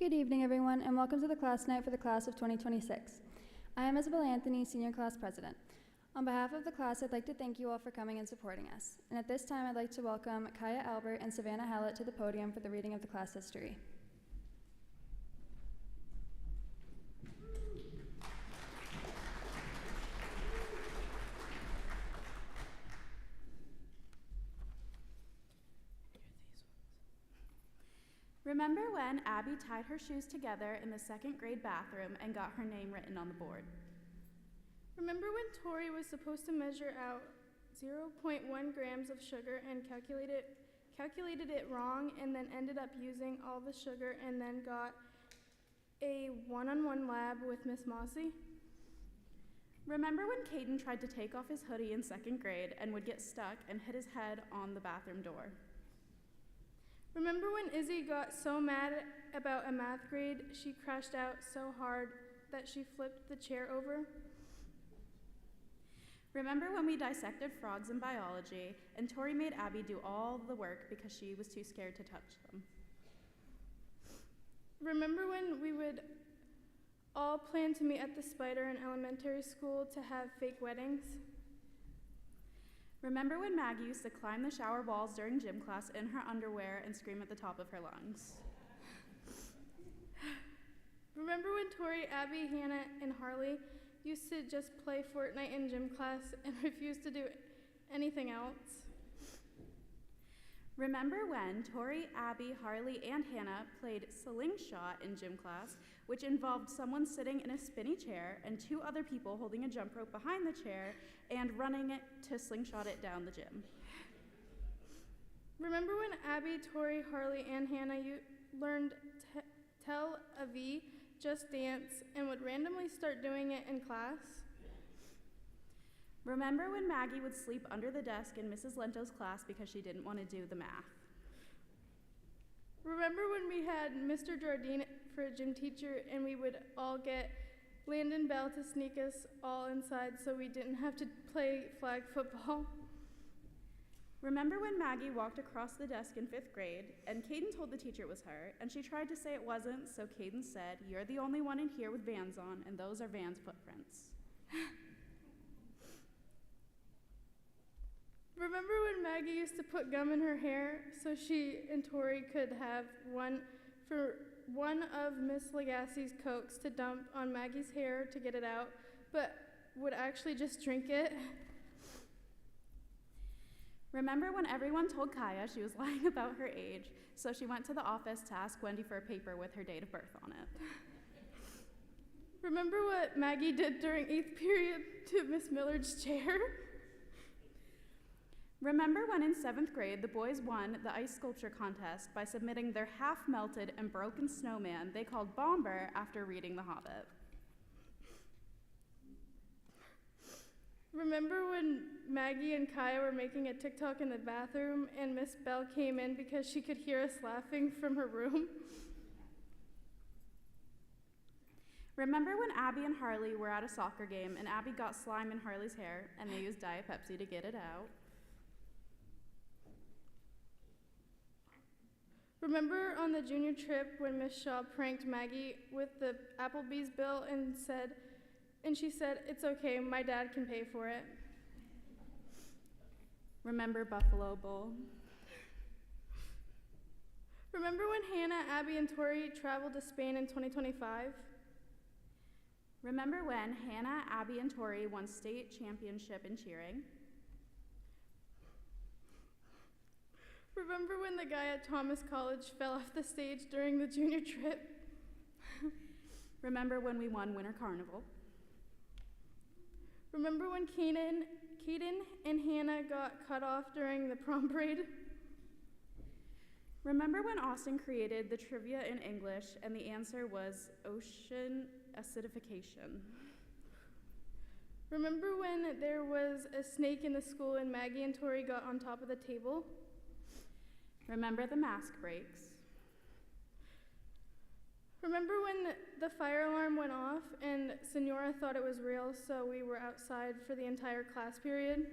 Good evening, everyone, and welcome to the class night for the class of 2026. I am Isabel Anthony, Senior Class President. On behalf of the class, I'd like to thank you all for coming and supporting us. And at this time, I'd like to welcome Kaya Albert and Savannah Hallett to the podium for the reading of the class history. Remember when Abby tied her shoes together in the second grade bathroom and got her name written on the board? Remember when Tori was supposed to measure out 0.1 grams of sugar and calculated it wrong and then ended up using all the sugar and then got a one-on-one lab with Miss Mossy? Remember when Caden tried to take off his hoodie in second grade and would get stuck and hit his head on the bathroom door? Remember when Izzy got so mad about a math grade she crashed out so hard that she flipped the chair over? Remember when we dissected frogs in biology and Tori made Abby do all the work because she was too scared to touch them? Remember when we would all plan to meet at the Spider in elementary school to have fake weddings? Remember when Maggie used to climb the shower walls during gym class in her underwear and scream at the top of her lungs? Remember when Tori, Abby, Hannah, and Harley used to just play Fortnite in gym class and refuse to do anything else? Remember when Tori, Abby, Harley, and Hannah played Slingshot in gym class, which involved someone sitting in a spinny chair and two other people holding a jump rope behind the chair and running it to slingshot it down the gym? Remember when Abby, Tori, Harley, and Hannah learned Tel Aviv Just Dance and would randomly start doing it in class? Remember when Maggie would sleep under the desk in Mrs. Lento's class because she didn't want to do the math? Remember when we had Mr. Jardine for a gym teacher and we would all get Landon Bell to sneak us all inside so we didn't have to play flag football? Remember when Maggie walked across the desk in 5th grade and Caden told the teacher it was her and she tried to say it wasn't, so Caden said, "You're the only one in here with Vans on and those are Vans footprints." Remember when Maggie used to put gum in her hair so she and Tori could have one of Miss Legacy's Cokes to dump on Maggie's hair to get it out, but would actually just drink it? Remember when everyone told Kaya she was lying about her age, so she went to the office to ask Wendy for a paper with her date of birth on it? Remember what Maggie did during 8th period to Miss Millard's chair? Remember when in 7th grade the boys won the ice sculpture contest by submitting their half-melted and broken snowman they called Bomber after reading The Hobbit? Remember when Maggie and Kaya were making a TikTok in the bathroom and Miss Bell came in because she could hear us laughing from her room? Remember when Abby and Harley were at a soccer game and Abby got slime in Harley's hair and they used Diet Pepsi to get it out? Remember on the junior trip when Miss Shaw pranked Maggie with the Applebee's bill and she said, "It's okay, my dad can pay for it"? Remember Buffalo Bowl? Remember when Hannah, Abby, and Tori traveled to Spain in 2025? Remember when Hannah, Abby, and Tori won state championship in cheering? Remember when the guy at Thomas College fell off the stage during the junior trip? Remember when we won Winter Carnival? Remember when Caden and Hannah got cut off during the prom parade? Remember when Austin created the trivia in English and the answer was ocean acidification? Remember when there was a snake in the school and Maggie and Tori got on top of the table? Remember the mask breaks? Remember when the fire alarm went off and Senora thought it was real, so we were outside for the entire class period?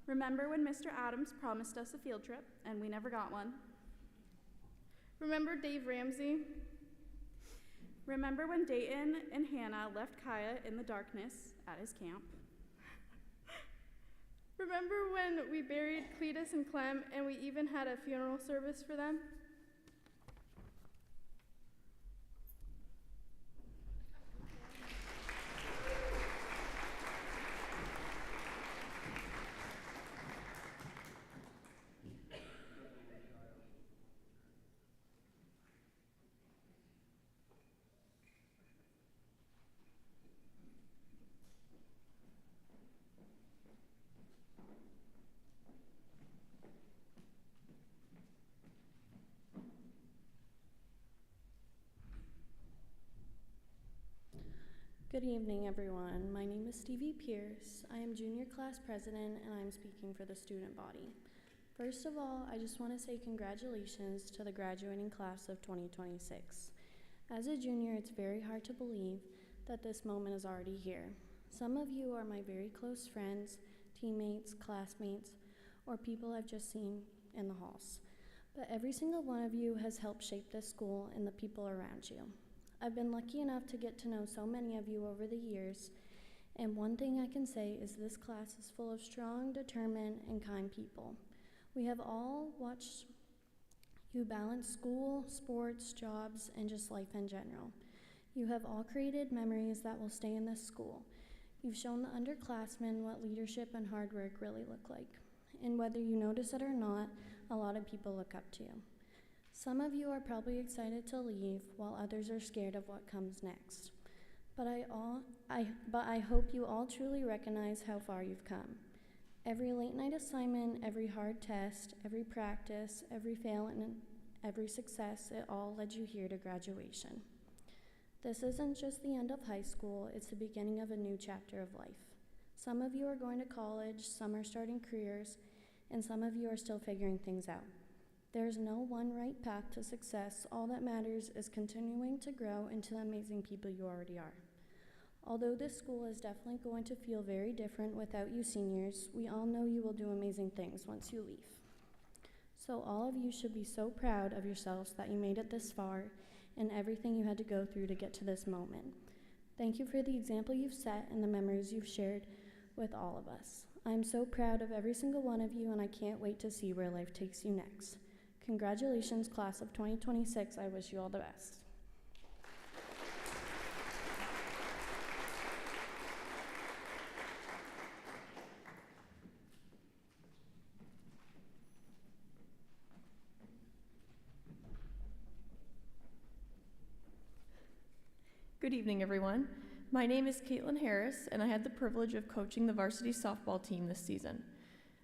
Remember when Mr. Adams promised us a field trip and we never got one? Remember Dave Ramsey? Remember when Dayton and Hannah left Kaya in the darkness at his camp? Remember when we buried Cletus and Clem and we even had a funeral service for them? Good evening, everyone. My name is Stevie Pierce. I am junior class president, and I'm speaking for the student body. First of all, I just want to say congratulations to the graduating class of 2026. As a junior, it's very hard to believe that this moment is already here. Some of you are my very close friends, teammates, classmates, or people I've just seen in the halls. But every single one of you has helped shape this school and the people around you. I've been lucky enough to get to know so many of you over the years, and one thing I can say is this class is full of strong, determined, and kind people. We have all watched you balance school, sports, jobs, and just life in general. You have all created memories that will stay in this school. You've shown the underclassmen what leadership and hard work really look like. And whether you notice it or not, a lot of people look up to you. Some of you are probably excited to leave, while others are scared of what comes next. But I hope you all truly recognize how far you've come. Every late night assignment, every hard test, every practice, every fail, and every success, it all led you here to graduation. This isn't just the end of high school, it's the beginning of a new chapter of life. Some of you are going to college, some are starting careers, and some of you are still figuring things out. There's no one right path to success. All that matters is continuing to grow into the amazing people you already are. Although this school is definitely going to feel very different without you seniors, we all know you will do amazing things once you leave. So all of you should be so proud of yourselves that you made it this far and everything you had to go through to get to this moment. Thank you for the example you've set and the memories you've shared with all of us. I'm so proud of every single one of you, and I can't wait to see where life takes you next. Congratulations, class of 2026. I wish you all the best. Good evening, everyone. My name is Caitlin Harris, and I had the privilege of coaching the varsity softball team this season.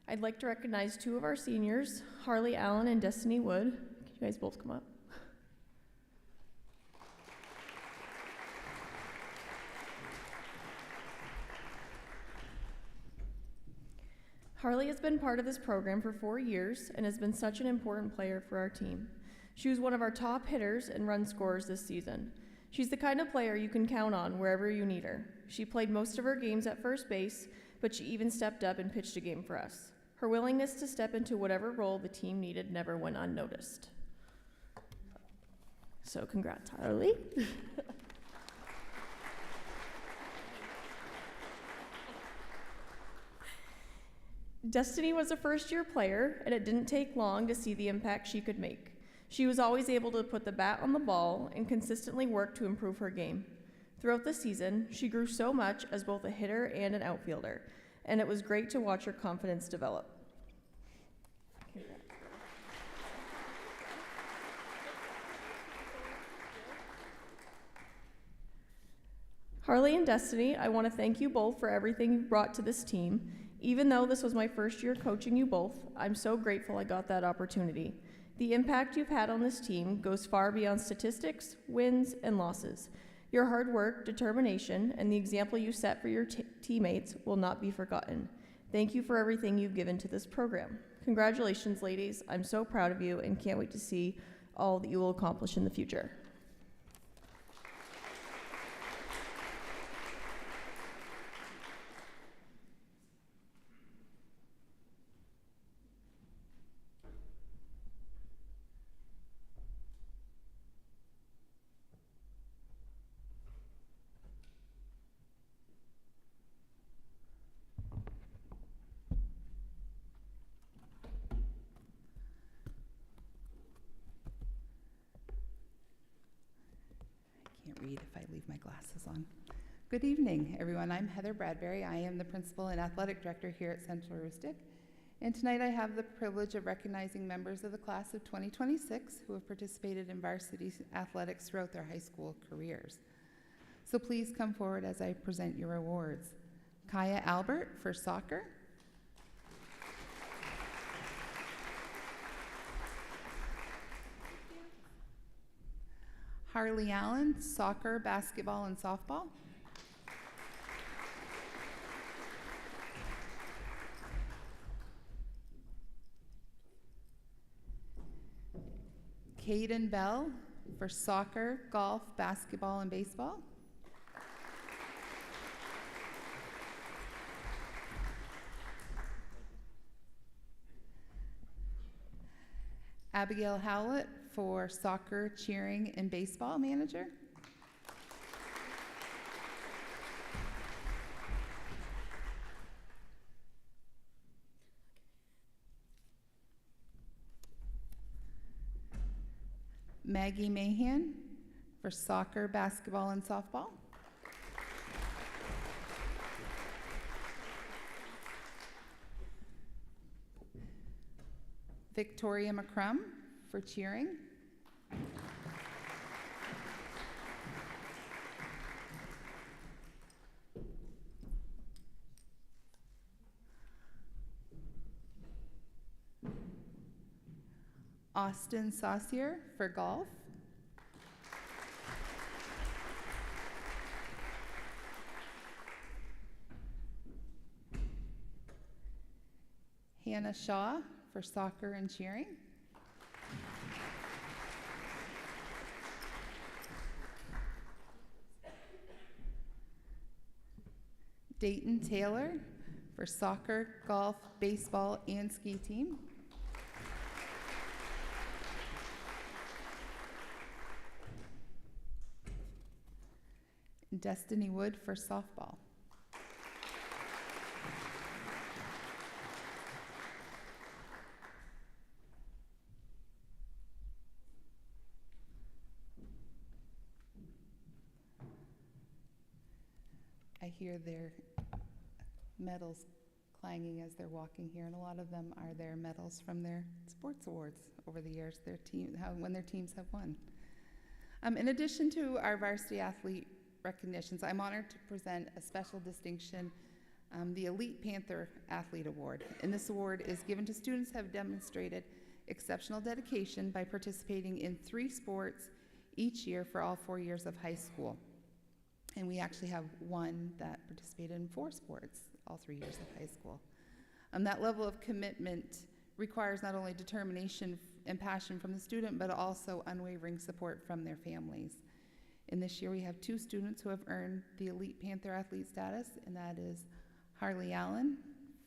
I'd like to recognize two of our seniors, Harley Allen and Destiny Wood. Can you guys both come up? Harley has been part of this program for 4 years and has been such an important player for our team. She was one of our top hitters and run scorers this season. She's the kind of player you can count on wherever you need her. She played most of her games at first base, but she even stepped up and pitched a game for us. Her willingness to step into whatever role the team needed never went unnoticed. So congrats, Harley. Destiny was a first-year player, and it didn't take long to see the impact she could make. She was always able to put the bat on the ball and consistently work to improve her game. Throughout the season, she grew so much as both a hitter and an outfielder, and it was great to watch her confidence develop. Harley and Destiny, I want to thank you both for everything you've brought to this team. Even though this was my first year coaching you both, I'm so grateful I got that opportunity. The impact you've had on this team goes far beyond statistics, wins, and losses. Your hard work, determination, and the example you set for your teammates will not be forgotten. Thank you for everything you've given to this program. Congratulations, ladies. I'm so proud of you and can't wait to see all that you will accomplish in the future. glasses on. Good evening, everyone. I'm Heather Bradbury. I am the principal and athletic director here at Central Aroostook. And tonight I have the privilege of recognizing members of the class of 2026 who have participated in varsity athletics throughout their high school careers. So please come forward as I present your awards. Kaya Albert for soccer. Harley Allen, soccer, basketball, and softball. Caden Bell for soccer, golf, basketball, and baseball. Abigail Howlett for soccer, cheering, and baseball manager. Maggie Mahan for soccer, basketball, and softball. Victoria McCrum for cheering. Austin Saucier for golf. Hannah Shaw for soccer and cheering. Dayton Taylor for soccer, golf, baseball, and ski team. Destiny Wood for softball. I hear their medals clanging as they're walking here, and a lot of them are their medals from their sports awards over the years, when their teams have won. In addition to our varsity athlete recognitions, I'm honored to present a special distinction, the Elite Panther Athlete Award. And this award is given to students who have demonstrated exceptional dedication by participating in 3 sports each year for all 4 years of high school. And we actually have one that participated in 4 sports all 3 years of high school. That level of commitment requires not only determination and passion from the student, but also unwavering support from their families. And this year we have 2 students who have earned the Elite Panther Athlete status, and that is Harley Allen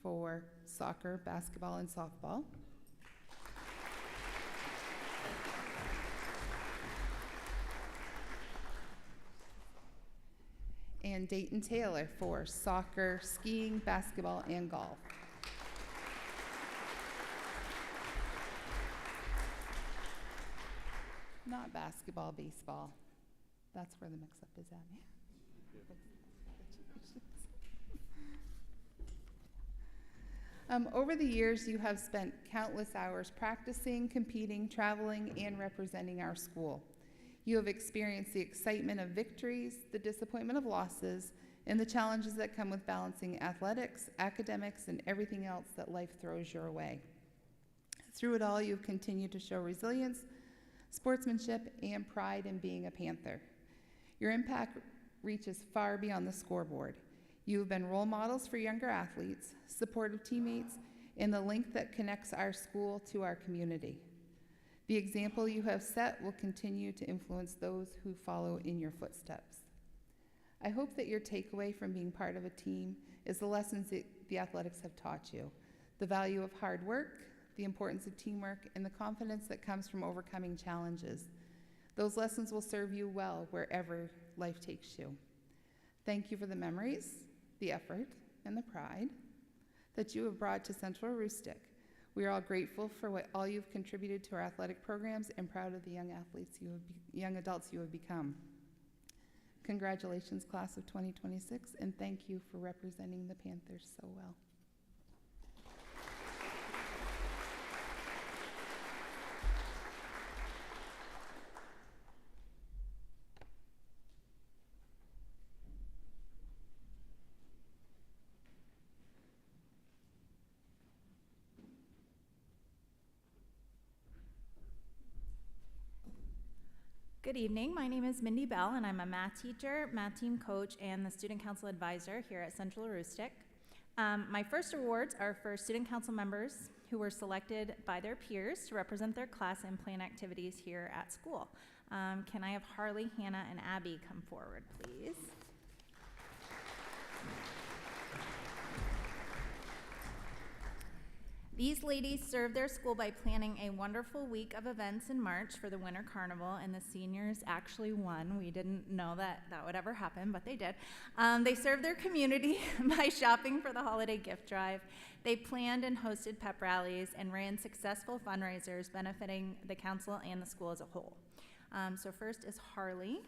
for soccer, basketball, and softball. And Dayton Taylor for soccer, skiing, basketball, and golf. Not basketball, baseball. That's where the mix-up is at. Over the years, you have spent countless hours practicing, competing, traveling, and representing our school. You have experienced the excitement of victories, the disappointment of losses, and the challenges that come with balancing athletics, academics, and everything else that life throws your way. Through it all, you've continued to show resilience, sportsmanship, and pride in being a Panther. Your impact reaches far beyond the scoreboard. You have been role models for younger athletes, supportive teammates, and the link that connects our school to our community. The example you have set will continue to influence those who follow in your footsteps. I hope that your takeaway from being part of a team is the lessons that the athletics have taught you, the value of hard work, the importance of teamwork, and the confidence that comes from overcoming challenges. Those lessons will serve you well wherever life takes you. Thank you for the memories, the effort, and the pride that you have brought to Central Aroostook. We are all grateful for all you've contributed to our athletic programs and proud of the young adults you have become. Congratulations, class of 2026, and thank you for representing the Panthers so well. Good evening. My name is Mindy Bell, and I'm a math teacher, math team coach, and the student council advisor here at Central Aroostook. My first awards are for student council members who were selected by their peers to represent their class and plan activities here at school. Can I have Harley, Hannah, and Abby come forward, please? These ladies served their school by planning a wonderful week of events in March for the Winter Carnival, and the seniors actually won. We didn't know that would ever happen, but they did. They served their community by shopping for the holiday gift drive. They planned and hosted pep rallies and ran successful fundraisers benefiting the council and the school as a whole. So first is Harley.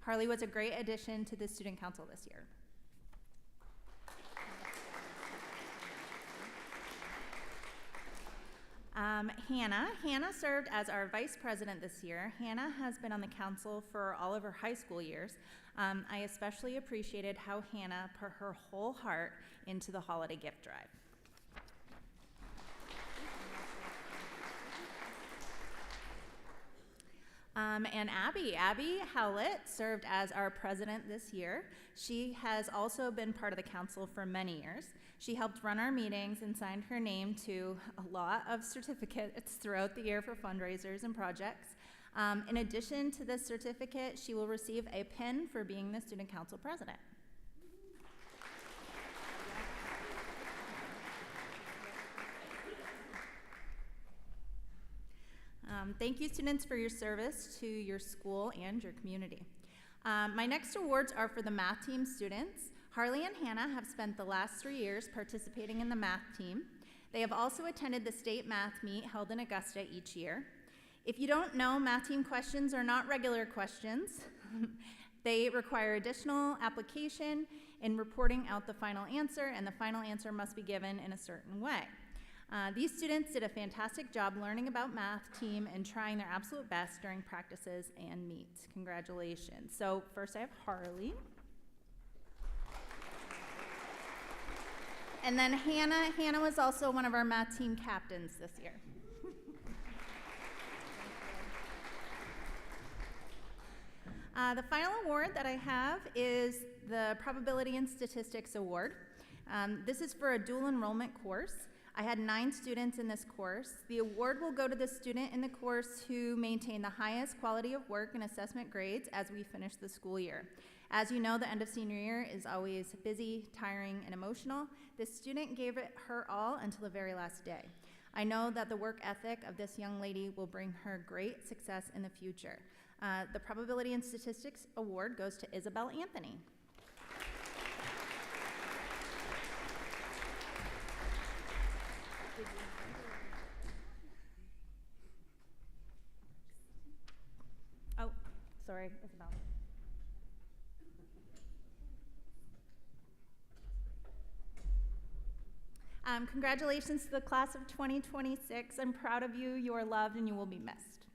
Harley was a great addition to the student council this year. Hannah served as our vice president this year. Hannah has been on the council for all of her high school years. I especially appreciated how Hannah put her whole heart into the holiday gift drive. And Abby Howlett served as our president this year. She has also been part of the council for many years. She helped run our meetings and signed her name to a lot of certificates throughout the year for fundraisers and projects. In addition to this certificate, she will receive a pin for being the student council president. Thank you, students, for your service to your school and your community. My next awards are for the math team students. Harley and Hannah have spent the last 3 years participating in the math team. They have also attended the state math meet held in Augusta each year. If you don't know, math team questions are not regular questions. They require additional application in reporting out the final answer, and the final answer must be given in a certain way. These students did a fantastic job learning about math team and trying their absolute best during practices and meets. Congratulations. So first I have Harley. And then Hannah. Hannah was also one of our math team captains this year. The final award that I have is the Probability and Statistics Award. This is for a dual enrollment course. I had 9 students in this course. The award will go to the student in the course who maintained the highest quality of work and assessment grades as we finish the school year. As you know, the end of senior year is always busy, tiring, and emotional. This student gave it her all until the very last day. I know that the work ethic of this young lady will bring her great success in the future. The Probability and Statistics Award goes to Isabel Anthony. Oh, sorry, Isabel. Congratulations to the class of 2026. I'm proud of you. You are loved and you will be missed.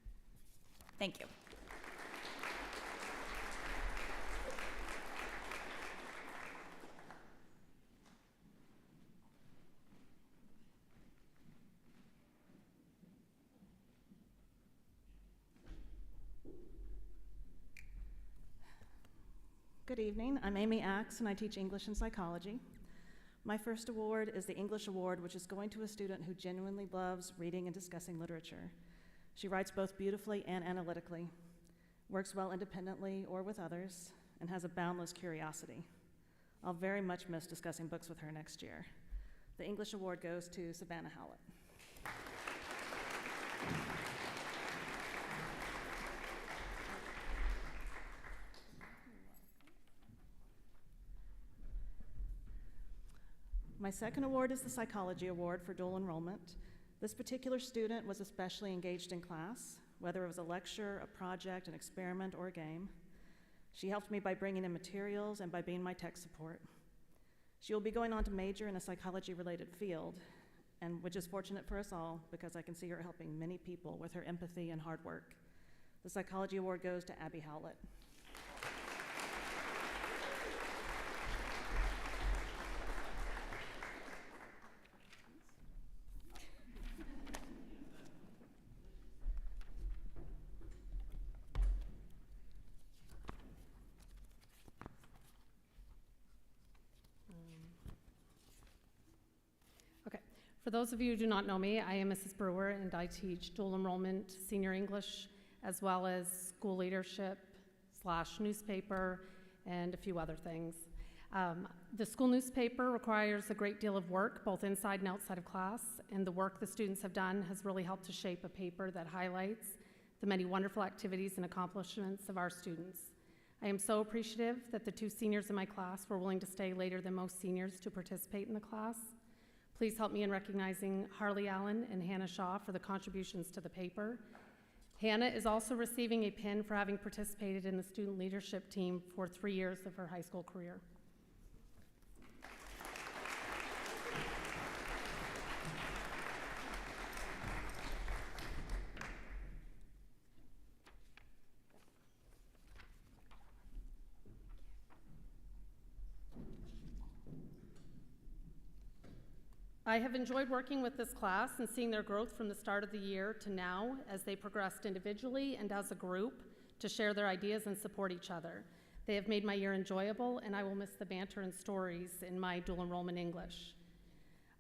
Thank you. Good evening. I'm Amy Axe, and I teach English and psychology. My first award is the English Award, which is going to a student who genuinely loves reading and discussing literature. She writes both beautifully and analytically, works well independently or with others, and has a boundless curiosity. I'll very much miss discussing books with her next year. The English Award goes to Savannah Howlett. My second award is the Psychology Award for dual enrollment. This particular student was especially engaged in class, whether it was a lecture, a project, an experiment, or a game. She helped me by bringing in materials and by being my tech support. She will be going on to major in a psychology-related field, and which is fortunate for us all because I can see her helping many people with her empathy and hard work. The Psychology Award goes to Abby Howlett. For those of you who do not know me, I am Mrs. Brewer, and I teach dual enrollment senior English, as well as school leadership / newspaper, and a few other things. The school newspaper requires a great deal of work, both inside and outside of class, and the work the students have done has really helped to shape a paper that highlights the many wonderful activities and accomplishments of our students. I am so appreciative that the 2 seniors in my class were willing to stay later than most seniors to participate in the class. Please help me in recognizing Harley Allen and Hannah Shaw for the contributions to the paper. Hannah is also receiving a pin for having participated in the student leadership team for 3 years of her high school career. I have enjoyed working with this class and seeing their growth from the start of the year to now as they progressed individually and as a group to share their ideas and support each other. They have made my year enjoyable, and I will miss the banter and stories in my dual enrollment English.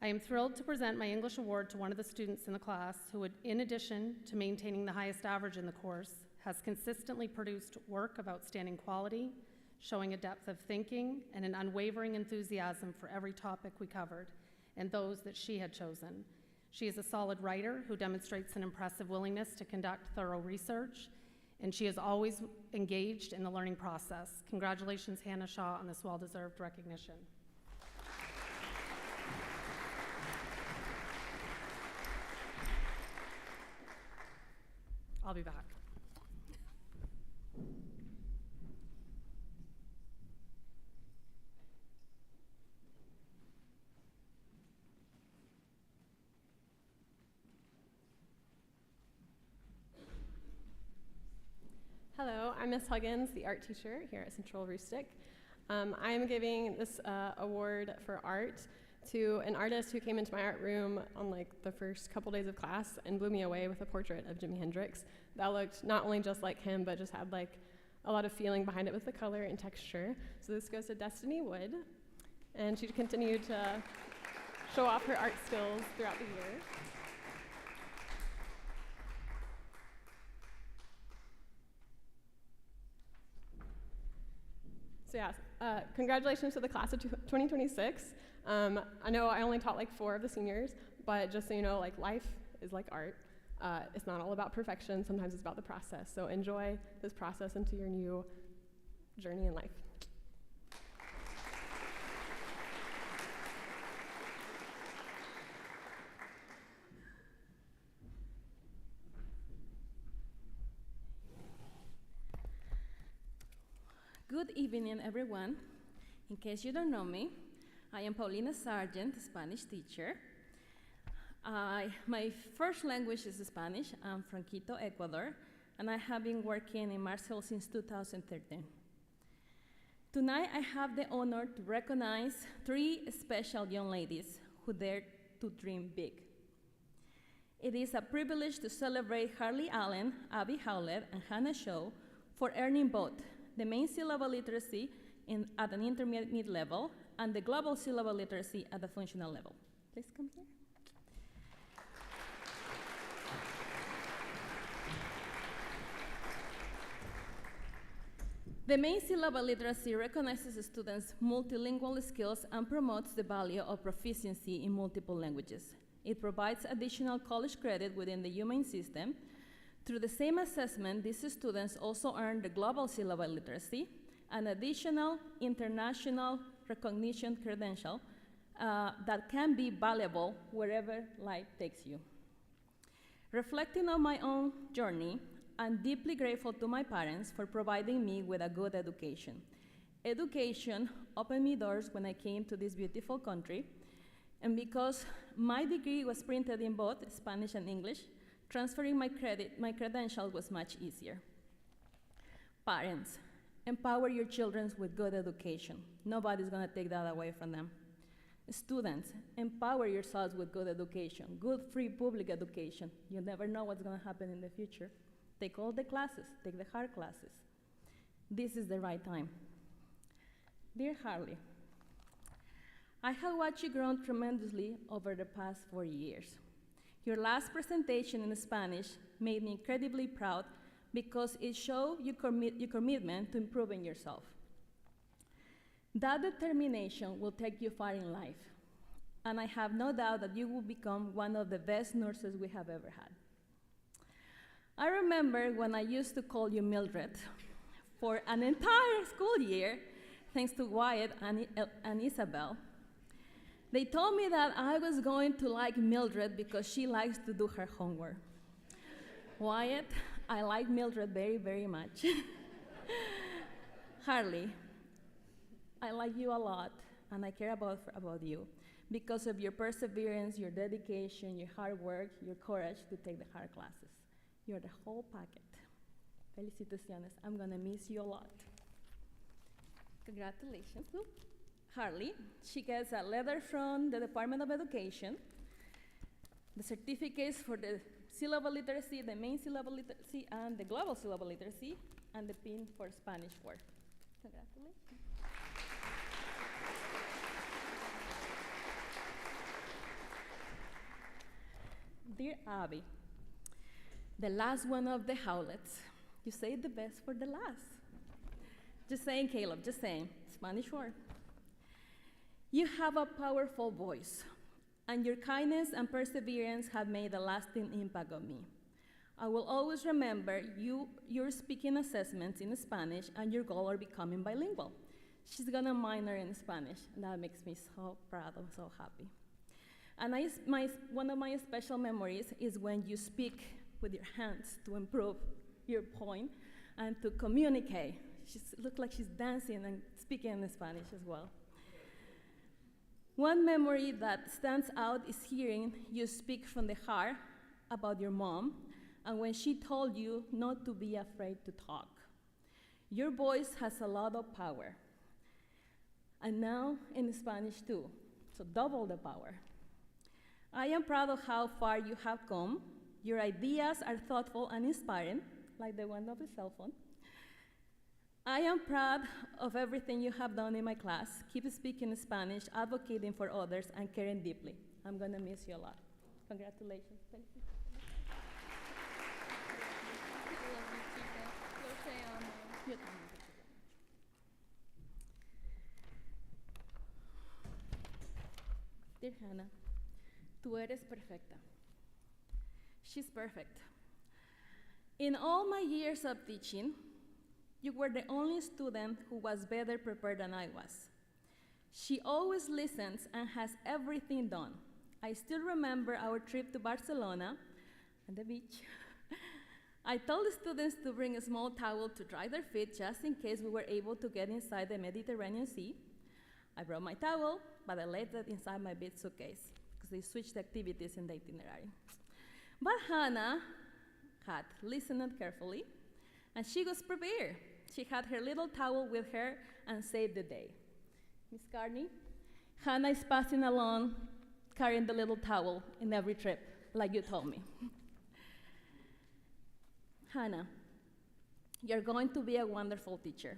I am thrilled to present my English award to one of the students in the class who, in addition to maintaining the highest average in the course, has consistently produced work of outstanding quality, showing a depth of thinking and an unwavering enthusiasm for every topic we covered, and those that she had chosen. She is a solid writer who demonstrates an impressive willingness to conduct thorough research, and she is always engaged in the learning process. Congratulations, Hannah Shaw, on this well-deserved recognition. I'll be back. Hello, I'm Miss Huggins, the art teacher here at Central Rustic. I am giving this award for art to an artist who came into my art room on like the first couple days of class and blew me away with a portrait of Jimi Hendrix that looked not only just like him, but just had like a lot of feeling behind it with the color and texture. So this goes to Destiny Wood, and she continued to show off her art skills throughout the year. So yeah, congratulations to the class of 2026. I know I only taught like 4 of the seniors, but just so you know, like life is like art. It's not all about perfection, sometimes it's about the process. So enjoy this process into your new journey in life. Good evening, everyone. In case you don't know me, I am Paulina Sargent, Spanish teacher. My first language is Spanish. I'm from Quito, Ecuador, and I have been working in Marshall since 2013. Tonight, I have the honor to recognize 3 special young ladies who dared to dream big. It is a privilege to celebrate Harley Allen, Abby Howlett, and Hannah Shaw for earning both the main syllable literacy at an intermediate level and the global syllable literacy at the functional level. Please come here. The main syllable literacy recognizes students' multilingual skills and promotes the value of proficiency in multiple languages. It provides additional college credit within the UMaine system. Through the same assessment, these students also earn the global syllable literacy, an additional international recognition credential that can be valuable wherever life takes you. Reflecting on my own journey, I'm deeply grateful to my parents for providing me with a good education. Education opened me doors when I came to this beautiful country, and because my degree was printed in both Spanish and English, transferring my credentials was much easier. Parents, empower your children with good education. Nobody's gonna take that away from them. Students, empower yourselves with good education, good free public education. You never know what's gonna happen in the future. Take all the classes, take the hard classes. This is the right time. Dear Harley, I have watched you grow tremendously over the past 4 years. Your last presentation in Spanish made me incredibly proud because it showed your commitment to improving yourself. That determination will take you far in life, and I have no doubt that you will become one of the best nurses we have ever had. I remember when I used to call you Mildred for an entire school year, thanks to Wyatt and Isabel. They told me that I was going to like Mildred because she likes to do her homework. Wyatt, I like Mildred very, very much. Harley, I like you a lot, and I care about you because of your perseverance, your dedication, your hard work, your courage to take the hard classes. You're the whole packet. Felicitaciones. I'm gonna miss you a lot. Congratulations to Harley. She gets a letter from the Department of Education, the certificates for the syllable literacy, the main syllable literacy, and the global syllable literacy, and the pin for Spanish 4. Congratulations. Dear Abby, the last one of the Howlets. You saved the best for the last. Just saying, Caleb, just saying. Spanish 4. You have a powerful voice, and your kindness and perseverance have made a lasting impact on me. I will always remember your speaking assessments in Spanish and your goal of becoming bilingual. She's gonna minor in Spanish, and that makes me so proud and so happy. And one of my special memories is when you speak with your hands to improve your point and to communicate. She looks like she's dancing and speaking in Spanish as well. One memory that stands out is hearing you speak from the heart about your mom and when she told you not to be afraid to talk. Your voice has a lot of power. And now in Spanish too, so double the power. I am proud of how far you have come. Your ideas are thoughtful and inspiring, like the one of the cell phone. I am proud of everything you have done in my class. Keep speaking Spanish, advocating for others, and caring deeply. I'm gonna miss you a lot. Congratulations. Thank you. Yo también. Dear Hannah, tú eres perfecta. She's perfect. In all my years of teaching, you were the only student who was better prepared than I was. She always listens and has everything done. I still remember our trip to Barcelona and the beach. I told the students to bring a small towel to dry their feet just in case we were able to get inside the Mediterranean Sea. I brought my towel, but I left it inside my big suitcase because they switched activities in the itinerary. But Hannah had listened carefully, and she was prepared. She had her little towel with her and saved the day. Miss Carney, Hannah is passing along carrying the little towel in every trip, like you told me. Hannah, you're going to be a wonderful teacher.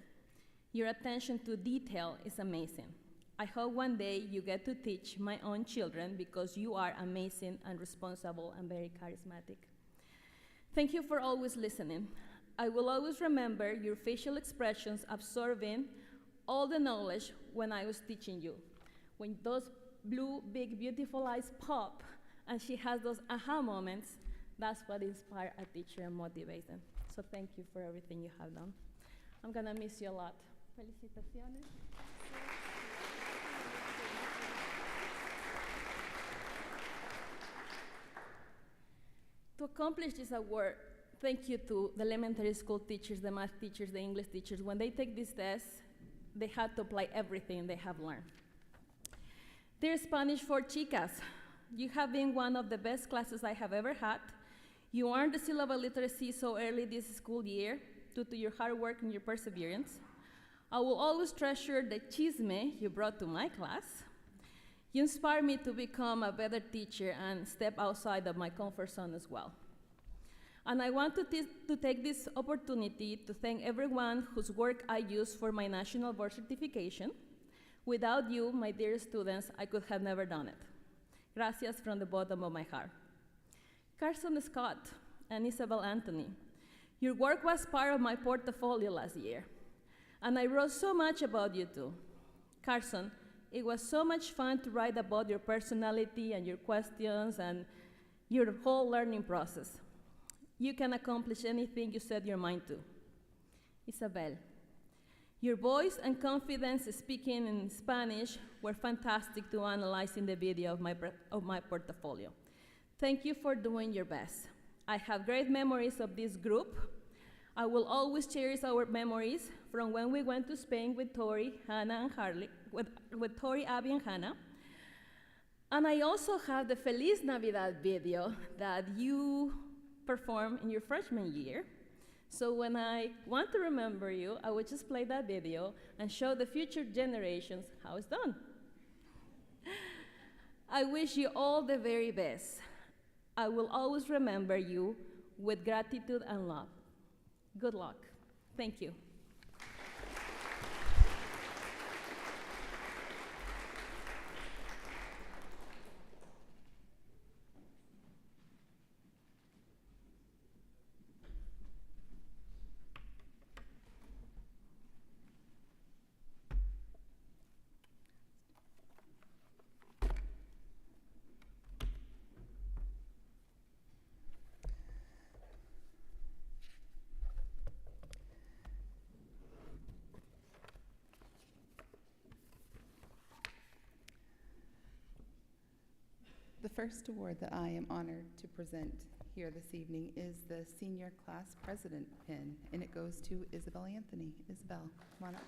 Your attention to detail is amazing. I hope one day you get to teach my own children because you are amazing and responsible and very charismatic. Thank you for always listening. I will always remember your facial expressions absorbing all the knowledge when I was teaching you. When those blue, big, beautiful eyes pop and she has those aha moments, that's what inspires a teacher and motivates them. So thank you for everything you have done. I'm gonna miss you a lot. Felicitaciones. To accomplish this award, thank you to the elementary school teachers, the math teachers, the English teachers. When they take these tests, they have to apply everything they have learned. Dear Spanish for Chicas, you have been one of the best classes I have ever had. You earned the syllable literacy so early this school year due to your hard work and your perseverance. I will always treasure the chisme you brought to my class. You inspired me to become a better teacher and step outside of my comfort zone as well. And I want to take this opportunity to thank everyone whose work I used for my national board certification. Without you, my dear students, I could have never done it. Gracias from the bottom of my heart. Carson Scott and Isabel Anthony, your work was part of my portfolio last year, and I wrote so much about you too. Carson, it was so much fun to write about your personality and your questions and your whole learning process. You can accomplish anything you set your mind to. Isabel, your voice and confidence speaking in Spanish were fantastic to analyze in the video of my portfolio. Thank you for doing your best. I have great memories of this group. I will always cherish our memories from when we went to Spain with Tori, Hannah, and Harley, with Tori, Abby, and Hannah. And I also have the Feliz Navidad video that you performed in your freshman year. So when I want to remember you, I would just play that video and show the future generations how it's done. I wish you all the very best. I will always remember you with gratitude and love. Good luck. Thank you. The first award that I am honored to present here this evening is the Senior Class President pin, and it goes to Isabel Anthony. Isabel, come on up.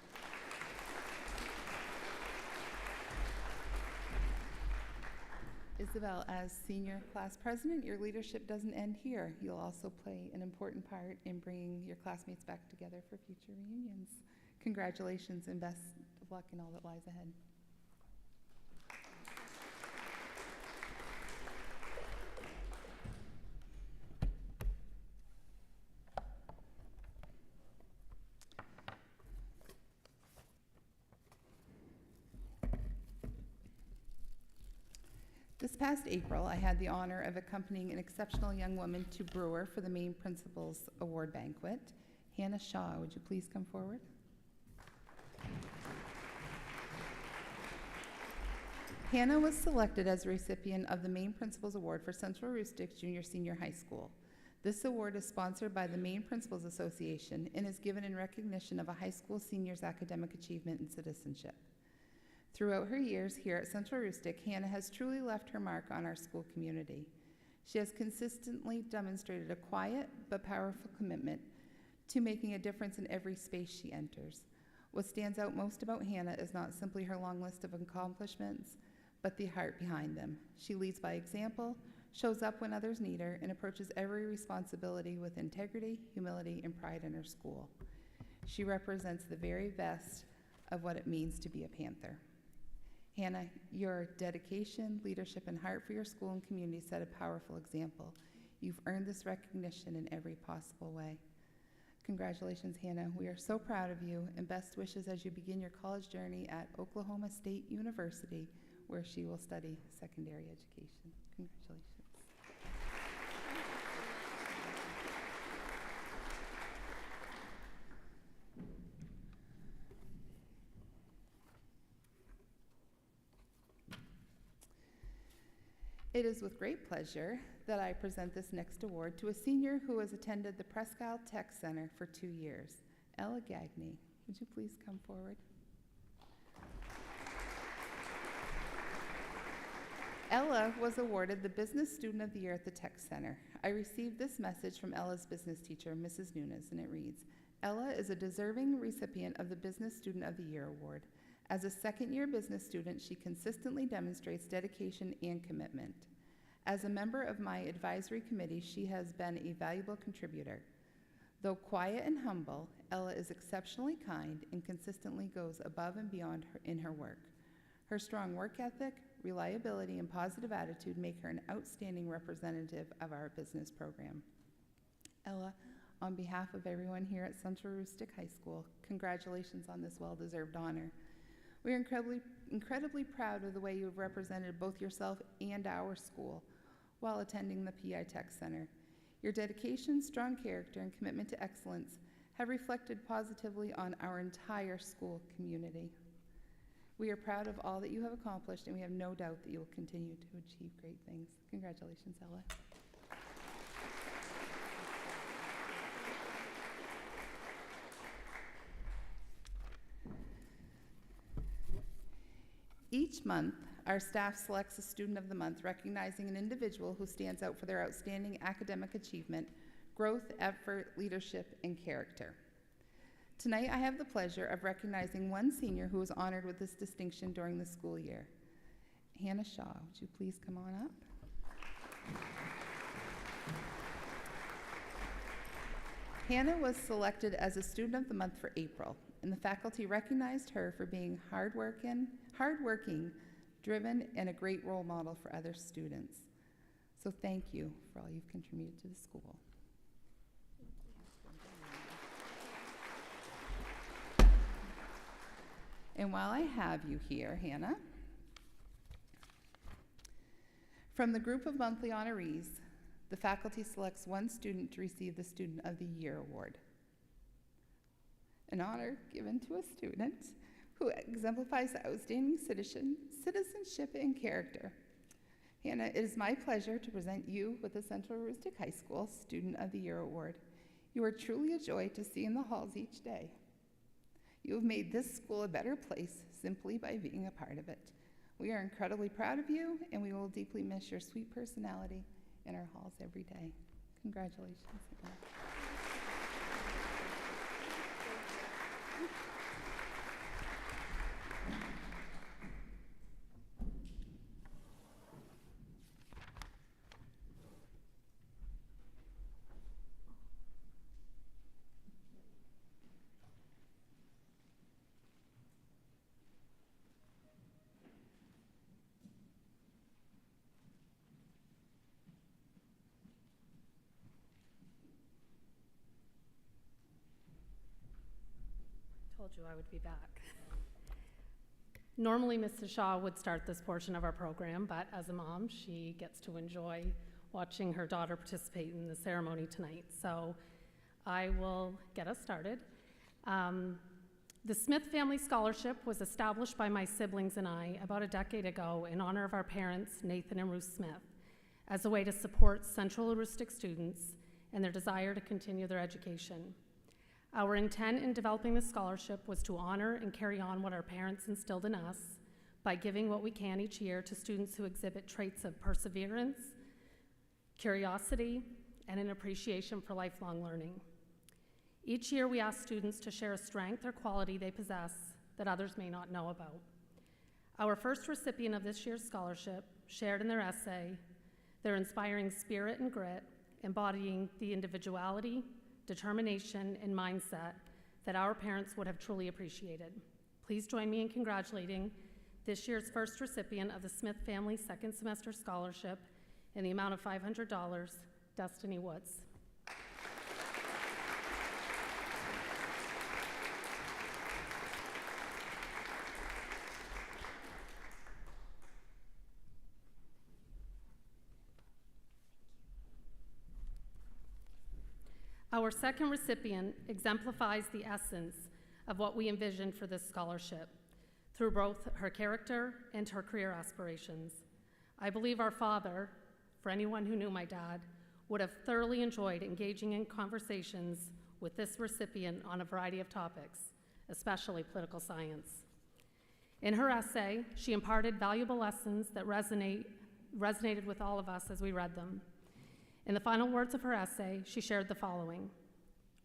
Isabel, as Senior Class President, your leadership doesn't end here. You'll also play an important part in bringing your classmates back together for future reunions. Congratulations and best of luck in all that lies ahead. This past April, I had the honor of accompanying an exceptional young woman to Brewer for the Main Principals Award Banquet. Hannah Shaw, would you please come forward? Hannah was selected as a recipient of the Main Principals Award for Central Rustic Junior Senior High School. This award is sponsored by the Main Principals Association and is given in recognition of a high school senior's academic achievement and citizenship. Throughout her years here at Central Rustic, Hannah has truly left her mark on our school community. She has consistently demonstrated a quiet but powerful commitment to making a difference in every space she enters. What stands out most about Hannah is not simply her long list of accomplishments, but the heart behind them. She leads by example, shows up when others need her, and approaches every responsibility with integrity, humility, and pride in her school. She represents the very best of what it means to be a Panther. Hannah, your dedication, leadership, and heart for your school and community set a powerful example. You've earned this recognition in every possible way. Congratulations, Hannah. We are so proud of you, and best wishes as you begin your college journey at Oklahoma State University, where she will study secondary education. Congratulations. It is with great pleasure that I present this next award to a senior who has attended the Presque Isle Tech Center for 2 years. Ella Gagney, would you please come forward? Ella was awarded the Business Student of the Year at the Tech Center. I received this message from Ella's business teacher, Mrs. Nunes, and it reads, Ella is a deserving recipient of the Business Student of the Year award. As a second-year business student, she consistently demonstrates dedication and commitment. As a member of my advisory committee, she has been a valuable contributor. Though quiet and humble, Ella is exceptionally kind and consistently goes above and beyond in her work. Her strong work ethic, reliability, and positive attitude make her an outstanding representative of our business program. Ella, on behalf of everyone here at Central Aroostook High School, congratulations on this well-deserved honor. We are incredibly proud of the way you have represented both yourself and our school while attending the PI Tech Center. Your dedication, strong character, and commitment to excellence have reflected positively on our entire school community. We are proud of all that you have accomplished, and we have no doubt that you will continue to achieve great things. Congratulations, Ella. Each month, our staff selects a Student of the Month, recognizing an individual who stands out for their outstanding academic achievement, growth, effort, leadership, and character. Tonight, I have the pleasure of recognizing one senior who was honored with this distinction during the school year. Hannah Shaw, would you please come on up? Hannah was selected as a Student of the Month for April, and the faculty recognized her for being hardworking, driven, and a great role model for other students. So thank you for all you've contributed to the school. And while I have you here, Hannah, from the group of monthly honorees, the faculty selects one student to receive the Student of the Year award, an honor given to a student who exemplifies outstanding citizenship and character. Hannah, it is my pleasure to present you with the Central Aroostook High School Student of the Year award. You are truly a joy to see in the halls each day. You have made this school a better place simply by being a part of it. We are incredibly proud of you, and we will deeply miss your sweet personality in our halls every day. Congratulations. Told you I would be back. Normally, Mrs. Shaw would start this portion of our program, but as a mom, she gets to enjoy watching her daughter participate in the ceremony tonight. So I will get us started. The Smith Family Scholarship was established by my siblings and I about a decade ago in honor of our parents, Nathan and Ruth Smith, as a way to support Central Aroostook students and their desire to continue their education. Our intent in developing the scholarship was to honor and carry on what our parents instilled in us by giving what we can each year to students who exhibit traits of perseverance, curiosity, and an appreciation for lifelong learning. Each year, we ask students to share a strength or quality they possess that others may not know about. Our first recipient of this year's scholarship shared in their essay their inspiring spirit and grit, embodying the individuality, determination, and mindset that our parents would have truly appreciated. Please join me in congratulating this year's first recipient of the Smith Family Second Semester Scholarship in the amount of $500, Destiny Woods. Our second recipient exemplifies the essence of what we envisioned for this scholarship through both her character and her career aspirations. I believe our father, for anyone who knew my dad, would have thoroughly enjoyed engaging in conversations with this recipient on a variety of topics, especially political science. In her essay, she imparted valuable lessons that resonate resonated with all of us as we read them. In the final words of her essay, she shared the following.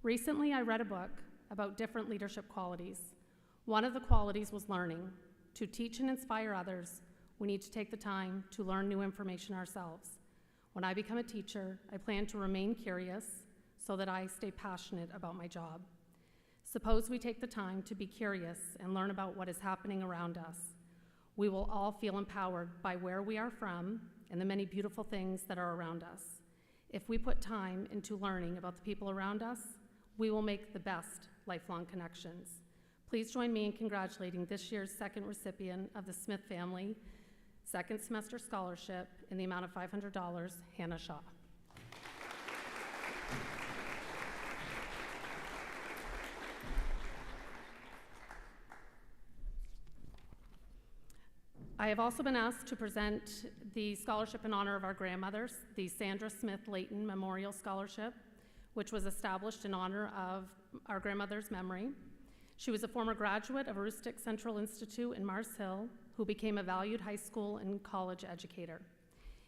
Recently, I read a book about different leadership qualities. One of the qualities was learning. To teach and inspire others, we need to take the time to learn new information ourselves. When I become a teacher, I plan to remain curious so that I stay passionate about my job. Suppose we take the time to be curious and learn about what is happening around us. We will all feel empowered by where we are from and the many beautiful things that are around us. If we put time into learning about the people around us, we will make the best lifelong connections. Please join me in congratulating this year's second recipient of the Smith Family Second Semester Scholarship in the amount of $500, Hannah Shaw. I have also been asked to present the scholarship in honor of our grandmothers, the Sandra Smith Layton Memorial Scholarship, which was established in honor of our grandmother's memory. She was a former graduate of Aroostook Central Institute in Mars Hill, who became a valued high school and college educator.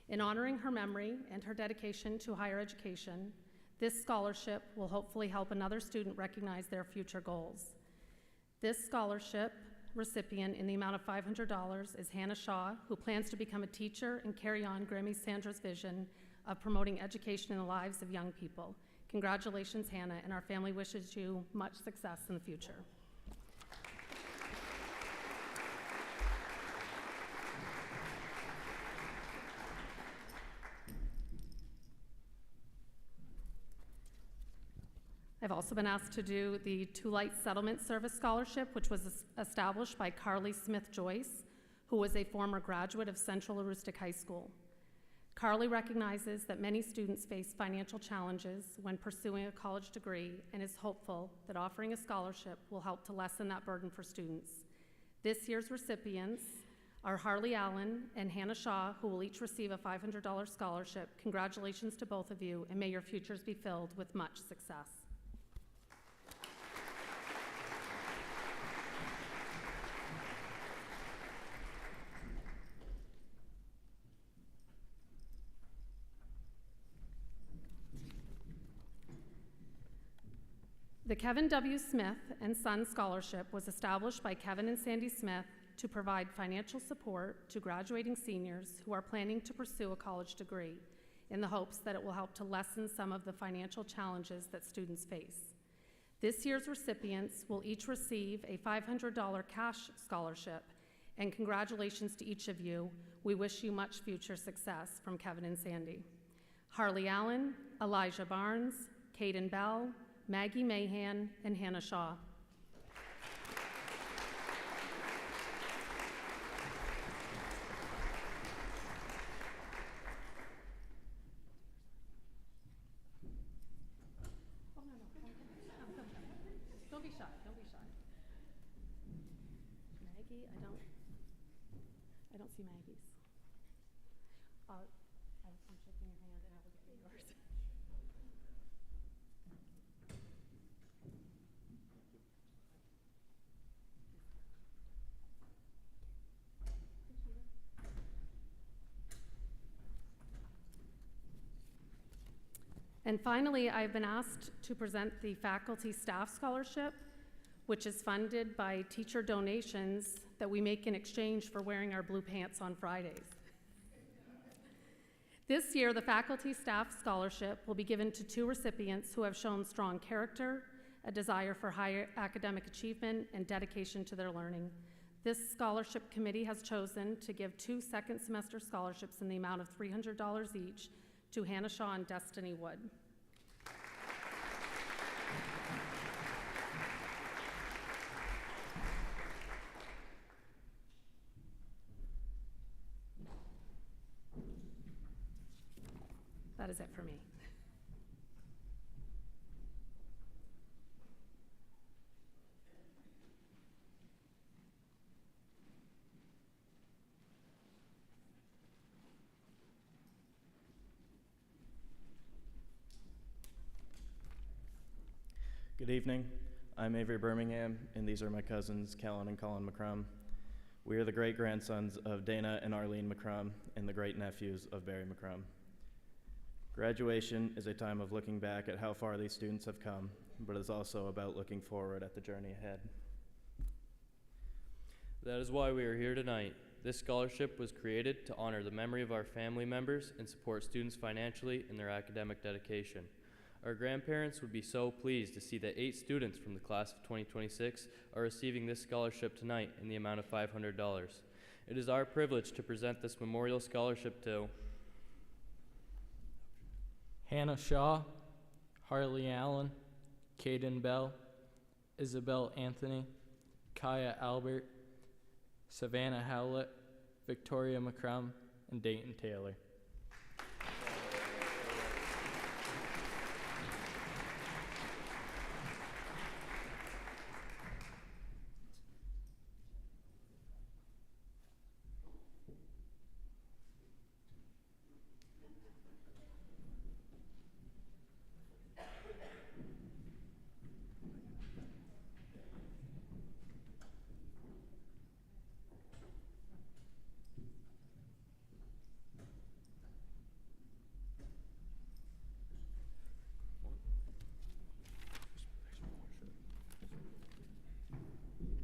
In honoring her memory and her dedication to higher education, this scholarship will hopefully help another student recognize their future goals. This scholarship recipient in the amount of $500 is Hannah Shaw, who plans to become a teacher and carry on Grammy Sandra's vision of promoting education in the lives of young people. Congratulations, Hannah, and our family wishes you much success in the future. I've also been asked to do the Two Lights Settlement Service Scholarship, which was established by Carly Smith Joyce, who was a former graduate of Central Aroostook High School. Carly recognizes that many students face financial challenges when pursuing a college degree and is hopeful that offering a scholarship will help to lessen that burden for students. This year's recipients are Harley Allen and Hannah Shaw, who will each receive a $500 scholarship. Congratulations to both of you, and may your futures be filled with much success. The Kevin W. Smith and Sons Scholarship was established by Kevin and Sandy Smith to provide financial support to graduating seniors who are planning to pursue a college degree in the hopes that it will help to lessen some of the financial challenges that students face. This year's recipients will each receive a $500 cash scholarship, and congratulations to each of you. We wish you much future success from Kevin and Sandy. Harley Allen, Elijah Barnes, Caden Bell, Maggie Mahan, and Hannah Shaw. Don't be shy, don't be shy. Maggie, I don't see Maggie's. I'm shaking your hand and I will get you yours. And finally, I've been asked to present the Faculty Staff Scholarship, which is funded by teacher donations that we make in exchange for wearing our blue pants on Fridays. This year, the Faculty Staff Scholarship will be given to 2 recipients who have shown strong character, a desire for higher academic achievement, and dedication to their learning. This scholarship committee has chosen to give 2 second semester scholarships in the amount of $300 each to Hannah Shaw and Destiny Wood. That is it for me. Good evening. I'm Avery Birmingham, and these are my cousins, Kellen and Colin McCrum. We are the great-grandsons of Dana and Arlene McCrum and the great-nephews of Barry McCrum. Graduation is a time of looking back at how far these students have come, but it's also about looking forward at the journey ahead. That is why we are here tonight. This scholarship was created to honor the memory of our family members and support students financially in their academic dedication. Our grandparents would be so pleased to see that 8 students from the class of 2026 are receiving this scholarship tonight in the amount of $500. It is our privilege to present this memorial scholarship to Hannah Shaw, Harley Allen, Caden Bell, Isabel Anthony, Kaya Albert, Savannah Howlett, Victoria McCrum, and Dayton Taylor.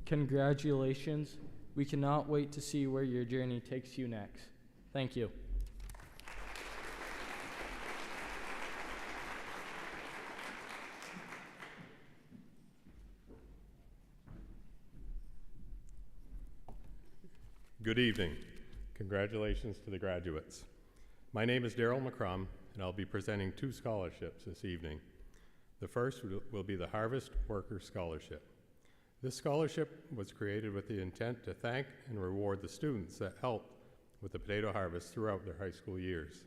Congratulations. We cannot wait to see where your journey takes you next. Thank you. Good evening. Congratulations to the graduates. My name is Daryl McCrum, and I'll be presenting 2 scholarships this evening. The first will be the Harvest Worker Scholarship. This scholarship was created with the intent to thank and reward the students that helped with the potato harvest throughout their high school years.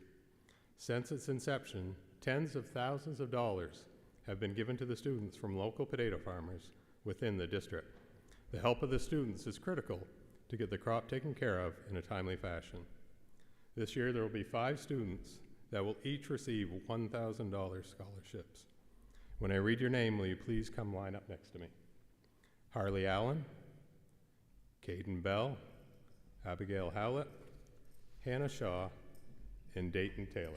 Since its inception, tens of thousands of dollars have been given to the students from local potato farmers within the district. The help of the students is critical to get the crop taken care of in a timely fashion. This year, there will be 5 students that will each receive $1,000 scholarships. When I read your name, will you please come line up next to me? Harley Allen, Caden Bell, Abigail Howlett, Hannah Shaw, and Dayton Taylor.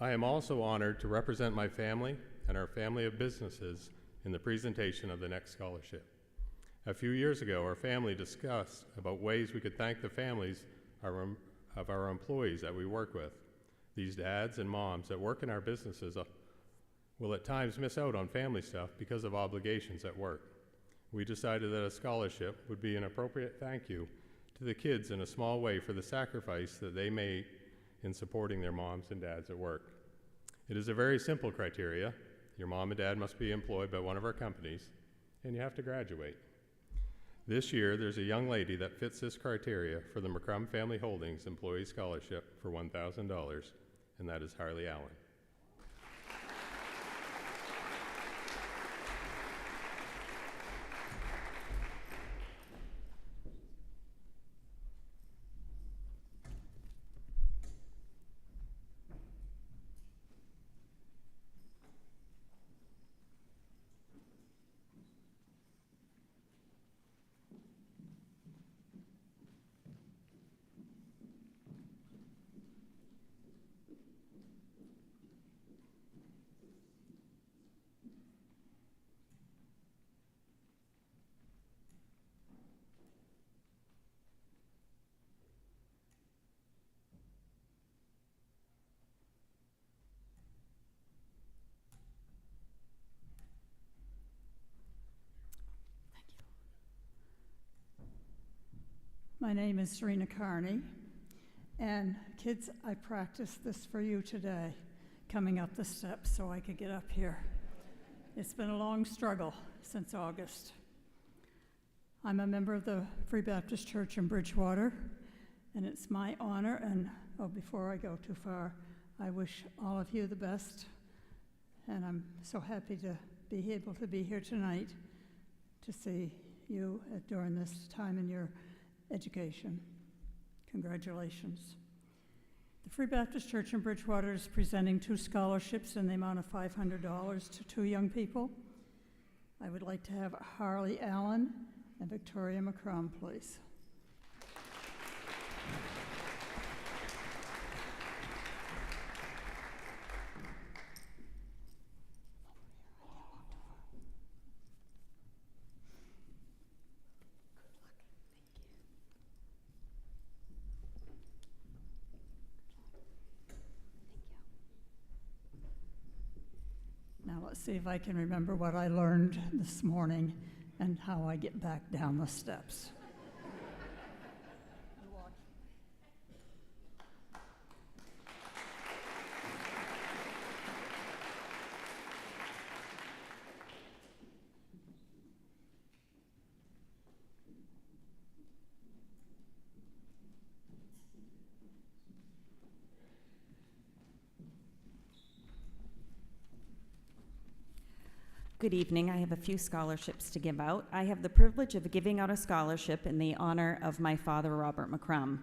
I am also honored to represent my family and our family of businesses in the presentation of the next scholarship. A few years ago, our family discussed about ways we could thank the families of our employees that we work with. These dads and moms that work in our businesses will at times miss out on family stuff because of obligations at work. We decided that a scholarship would be an appropriate thank you to the kids in a small way for the sacrifice that they made in supporting their moms and dads at work. It is a very simple criteria. Your mom and dad must be employed by one of our companies, and you have to graduate. This year, there's a young lady that fits this criteria for the McCrum Family Holdings Employee Scholarship for $1,000, and that is Harley Allen. My name is Serena Carney, and kids, I practiced this for you today, coming up the steps so I could get up here. It's been a long struggle since August. I'm a member of the Free Baptist Church in Bridgewater, and it's my honor, and before I go too far, I wish all of you the best, and I'm so happy to be able to be here tonight to see you during this time in your education. Congratulations. The Free Baptist Church in Bridgewater is presenting 2 scholarships in the amount of $500 to 2 young people. I would like to have Harley Allen and Victoria McCrum, please. Now let's see if I can remember what I learned this morning and how I get back down the steps. Good evening. I have a few scholarships to give out. I have the privilege of giving out a scholarship in the honor of my father, Robert McCrum.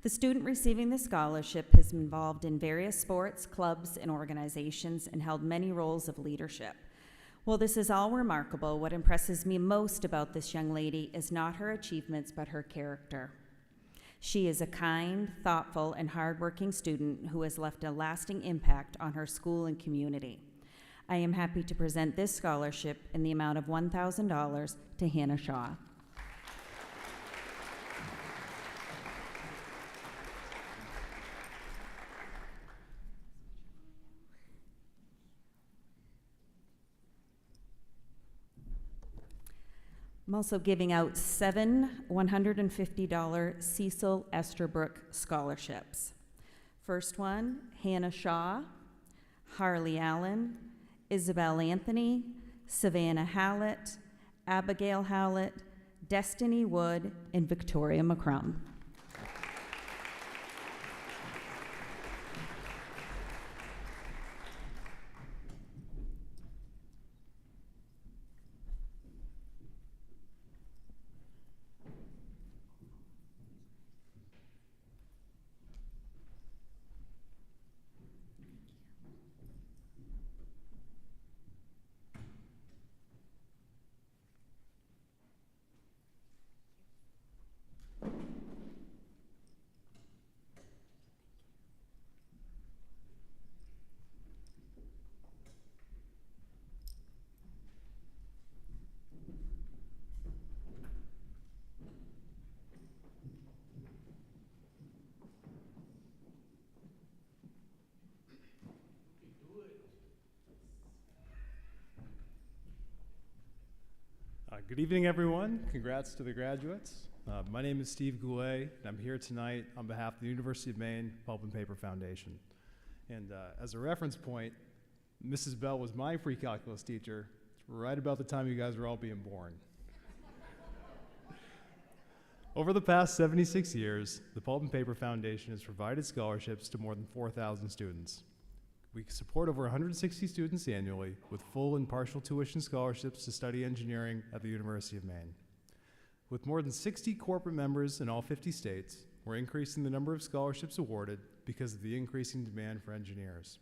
The student receiving the scholarship has been involved in various sports, clubs, and organizations and held many roles of leadership. While this is all remarkable, what impresses me most about this young lady is not her achievements, but her character. She is a kind, thoughtful, and hardworking student who has left a lasting impact on her school and community. I am happy to present this scholarship in the amount of $1,000 to Hannah Shaw. I'm also giving out 7 $150 Cecil Esterbrook scholarships. First one, Hannah Shaw, Harley Allen, Isabel Anthony, Savannah Hallett, Abigail Hallett, Destiny Wood, and Victoria McCrum. Good evening, everyone. Congrats to the graduates. My name is Steve Goulet, and I'm here tonight on behalf of the University of Maine Pulp and Paper Foundation. And as a reference point, Mrs. Bell was my free calculus teacher right about the time you guys were all being born. Over the past 76 years, the Pulp and Paper Foundation has provided scholarships to more than 4,000 students. We support over 160 students annually with full and partial tuition scholarships to study engineering at the University of Maine. With more than 60 corporate members in all 50 states, we're increasing the number of scholarships awarded because of the increasing demand for engineers.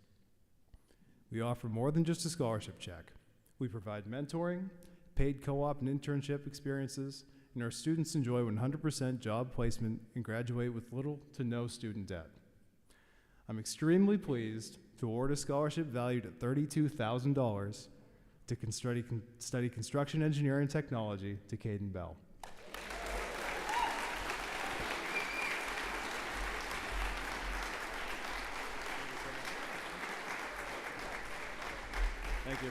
We offer more than just a scholarship check. We provide mentoring, paid co-op and internship experiences, and our students enjoy 100% job placement and graduate with little to no student debt. I'm extremely pleased to award a scholarship valued at $32,000 to study construction engineering technology to Caden Bell. Thank you.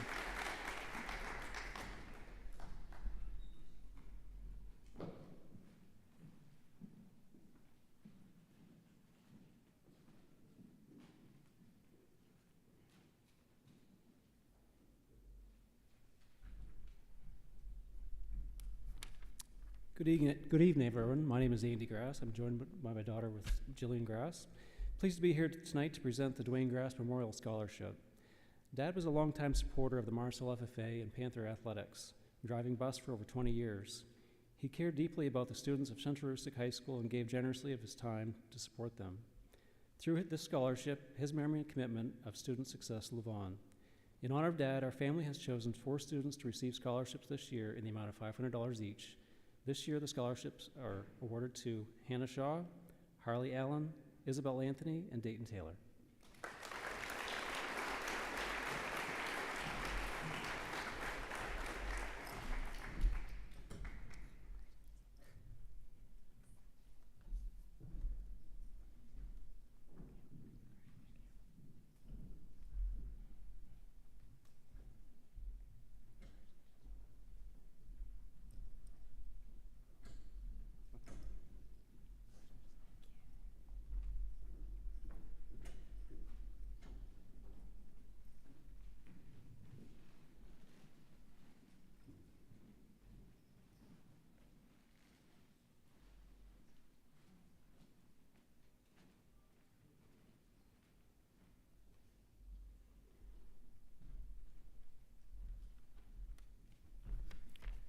Good evening, everyone. My name is Andy Grass. I'm joined by my daughter with Jillian Grass. Pleased to be here tonight to present the Dwayne Grass Memorial Scholarship. Dad was a longtime supporter of the Marcel FFA and Panther Athletics, driving bus for over 20 years. He cared deeply about the students of Central Aroostook High School and gave generously of his time to support them. Through this scholarship, his memory and commitment of student success live on. In honor of Dad, our family has chosen 4 students to receive scholarships this year in the amount of $500 each. This year, the scholarships are awarded to Hannah Shaw, Harley Allen, Isabel Anthony, and Dayton Taylor.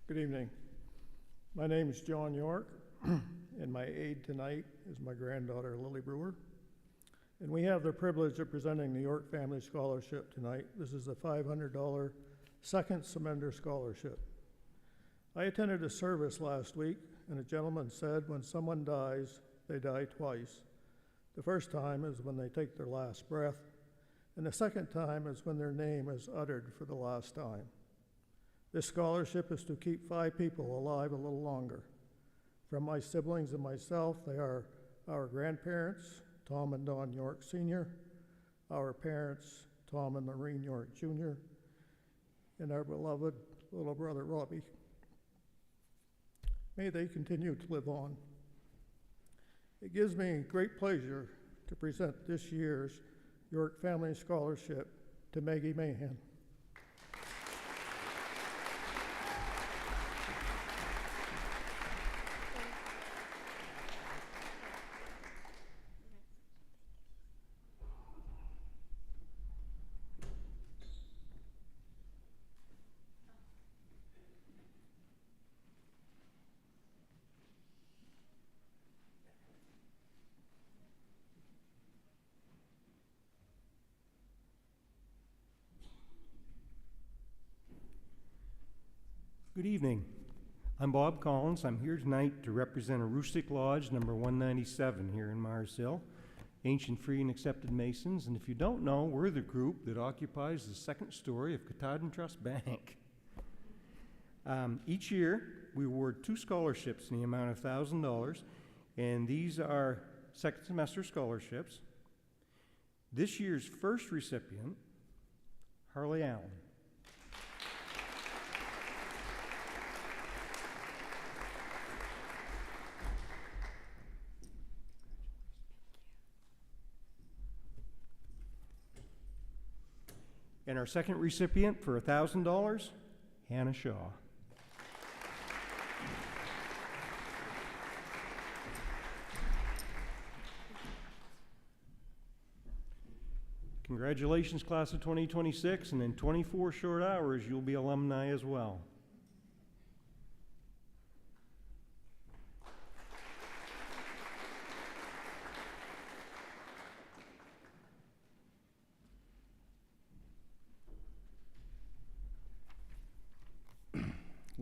Good evening. My name is John York, and my aide tonight is my granddaughter, Lily Brewer. And we have the privilege of presenting the York Family Scholarship tonight. This is a $500 second semester scholarship. I attended a service last week, and a gentleman said when someone dies, they die twice. The first time is when they take their last breath, and the second time is when their name is uttered for the last time. This scholarship is to keep 5 people alive a little longer. From my siblings and myself, they are our grandparents, Tom and Dawn York Sr., our parents, Tom and Maureen York Jr., and our beloved little brother, Robbie. May they continue to live on. It gives me great pleasure to present this year's York Family Scholarship to Maggie Mahan. Good evening. I'm Bob Collins. I'm here tonight to represent Aroostook Lodge number 197 here in Mars Hill, Ancient Free and Accepted Masons. And if you don't know, we're the group that occupies the second story of Katahdin Trust Bank. Each year, we award 2 scholarships in the amount of $1,000, and these are second semester scholarships. This year's first recipient, Harley Allen. And our second recipient for $1,000, Hannah Shaw. Congratulations, class of 2026, and in 24 short hours, you'll be alumni as well.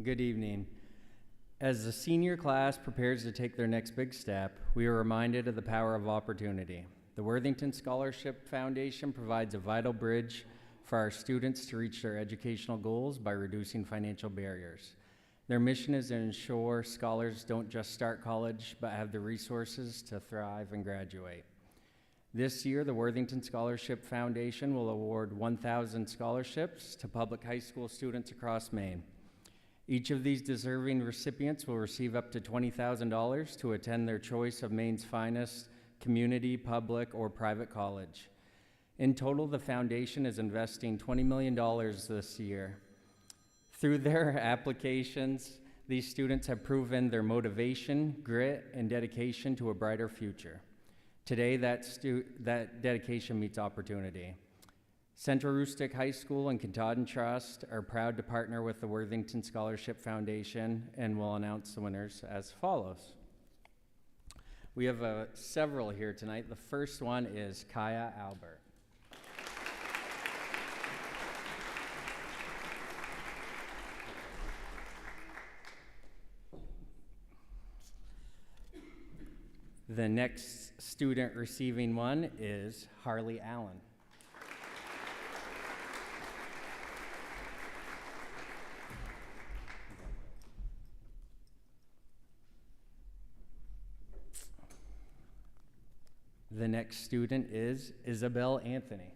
Good evening. As the senior class prepares to take their next big step, we are reminded of the power of opportunity. The Worthington Scholarship Foundation provides a vital bridge for our students to reach their educational goals by reducing financial barriers. Their mission is to ensure scholars don't just start college, but have the resources to thrive and graduate. This year, the Worthington Scholarship Foundation will award 1,000 scholarships to public high school students across Maine. Each of these deserving recipients will receive up to $20,000 to attend their choice of Maine's finest community, public, or private college. In total, the foundation is investing $20 million this year. Through their applications, these students have proven their motivation, grit, and dedication to a brighter future. Today, that dedication meets opportunity. Central Rustic High School and Katahdin Trust are proud to partner with the Worthington Scholarship Foundation and will announce the winners as follows. We have several here tonight. The first one is Kaya Albert. The next student receiving one is Harley Allen. The next student is Isabel Anthony.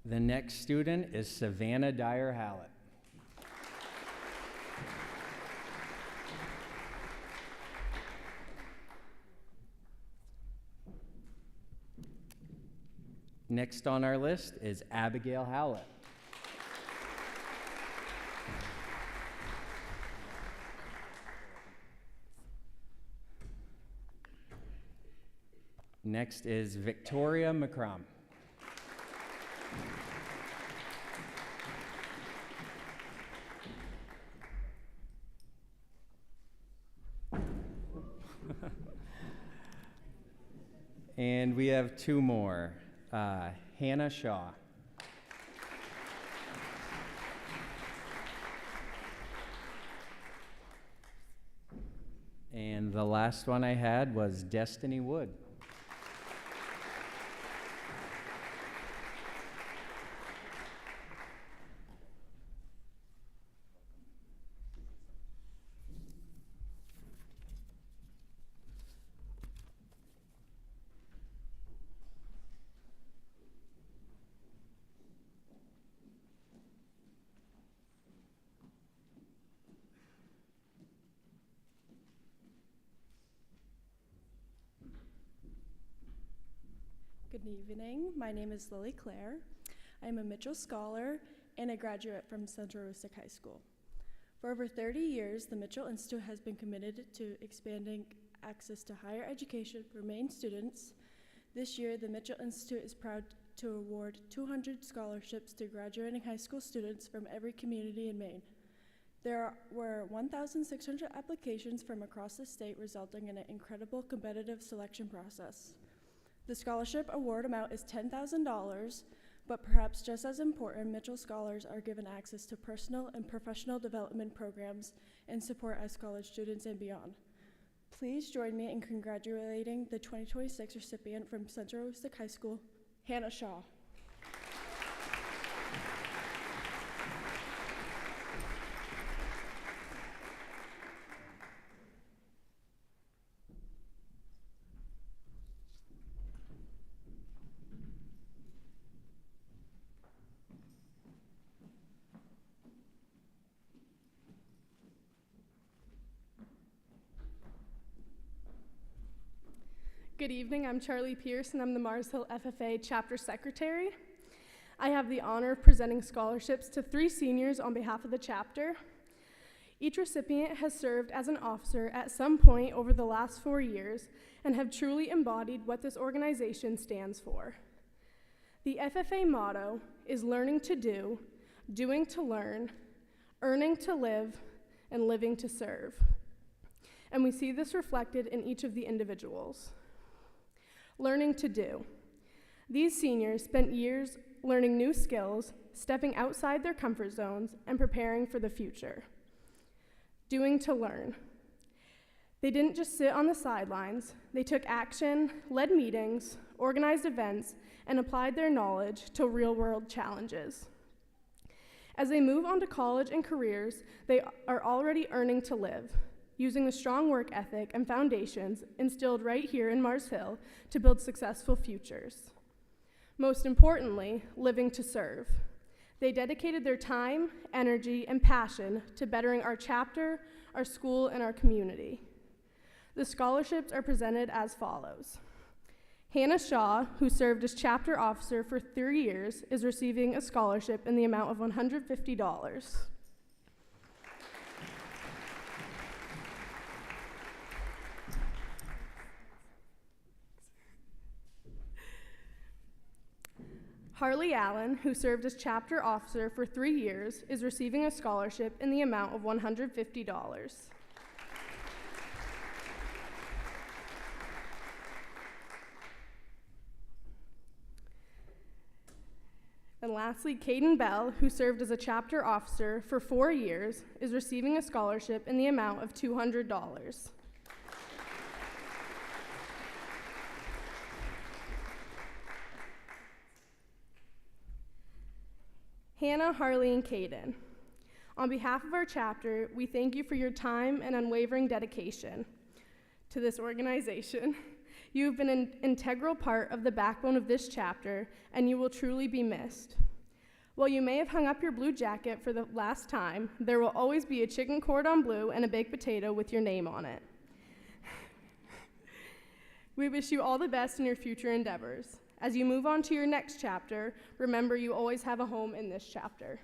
The next student is Savannah Dyer Hallett. Next on our list is Abigail Howlett. Next is Victoria McCrum. And we have two more. Hannah Shaw. And the last one I had was Destiny Wood. Good evening. My name is Lily Claire. I'm a Mitchell Scholar and a graduate from Central Rustic High School. For over 30 years, the Mitchell Institute has been committed to expanding access to higher education for Maine students. This year, the Mitchell Institute is proud to award 200 scholarships to graduating high school students from every community in Maine. There were 1,600 applications from across the state, resulting in an incredible competitive selection process. The scholarship award amount is $10,000, but perhaps just as important, Mitchell Scholars are given access to personal and professional development programs and support as college students and beyond. Please join me in congratulating the 2026 recipient from Central Rustic High School, Hannah Shaw. Good evening, I'm Charlie Pierce and I'm the Mars Hill FFA Chapter Secretary. I have the honor of presenting scholarships to 3 seniors on behalf of the chapter. Each recipient has served as an officer at some point over the last 4 years and have truly embodied what this organization stands for. The FFA motto is learning to do, doing to learn, earning to live, and living to serve. And we see this reflected in each of the individuals. Learning to do. These seniors spent years learning new skills, stepping outside their comfort zones, and preparing for the future. Doing to learn. They didn't just sit on the sidelines. They took action, led meetings, organized events, and applied their knowledge to real-world challenges. As they move on to college and careers, they are already earning to live, using the strong work ethic and foundations instilled right here in Mars Hill to build successful futures. Most importantly, living to serve. They dedicated their time, energy, and passion to bettering our chapter, our school, and our community. The scholarships are presented as follows. Hannah Shaw, who served as chapter officer for 3 years, is receiving a scholarship in the amount of $150. Harley Allen, who served as chapter officer for 3 years, is receiving a scholarship in the amount of $150. And lastly, Caden Bell, who served as a chapter officer for 4 years, is receiving a scholarship in the amount of $200. Hannah, Harley, and Caden, on behalf of our chapter, we thank you for your time and unwavering dedication to this organization. You have been an integral part of the backbone of this chapter, and you will truly be missed. While you may have hung up your blue jacket for the last time, there will always be a chicken cordon bleu and a baked potato with your name on it. We wish you all the best in your future endeavors. As you move on to your next chapter, remember you always have a home in this chapter.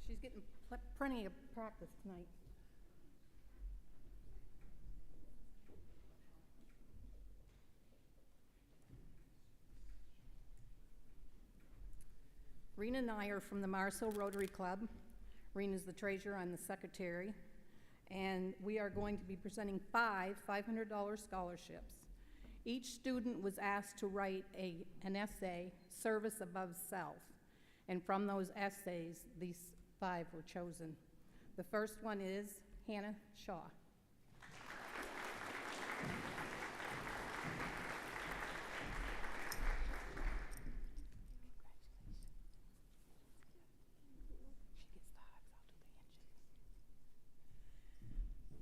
She's getting plenty of practice tonight. Rena and I are from the Mars Hill Rotary Club. Rena's the treasurer, I'm the secretary, and we are going to be presenting 5 $500 scholarships. Each student was asked to write an essay, Service Above Self, and from those essays, these 5 were chosen. The first one is Hannah Shaw.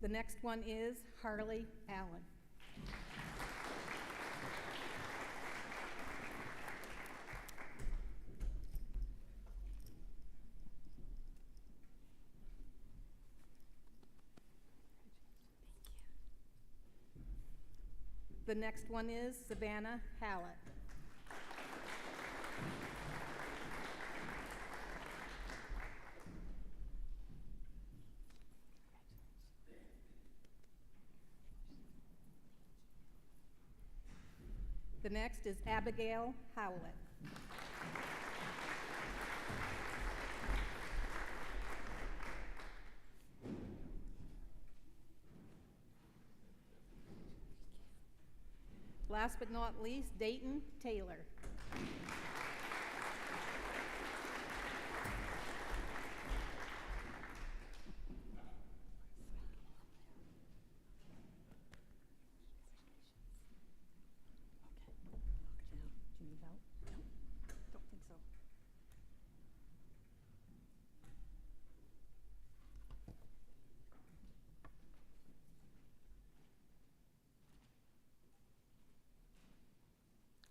The next one is Harley Allen. The next one is Savannah Hallett. The next is Abigail Howlett. Last but not least, Dayton Taylor.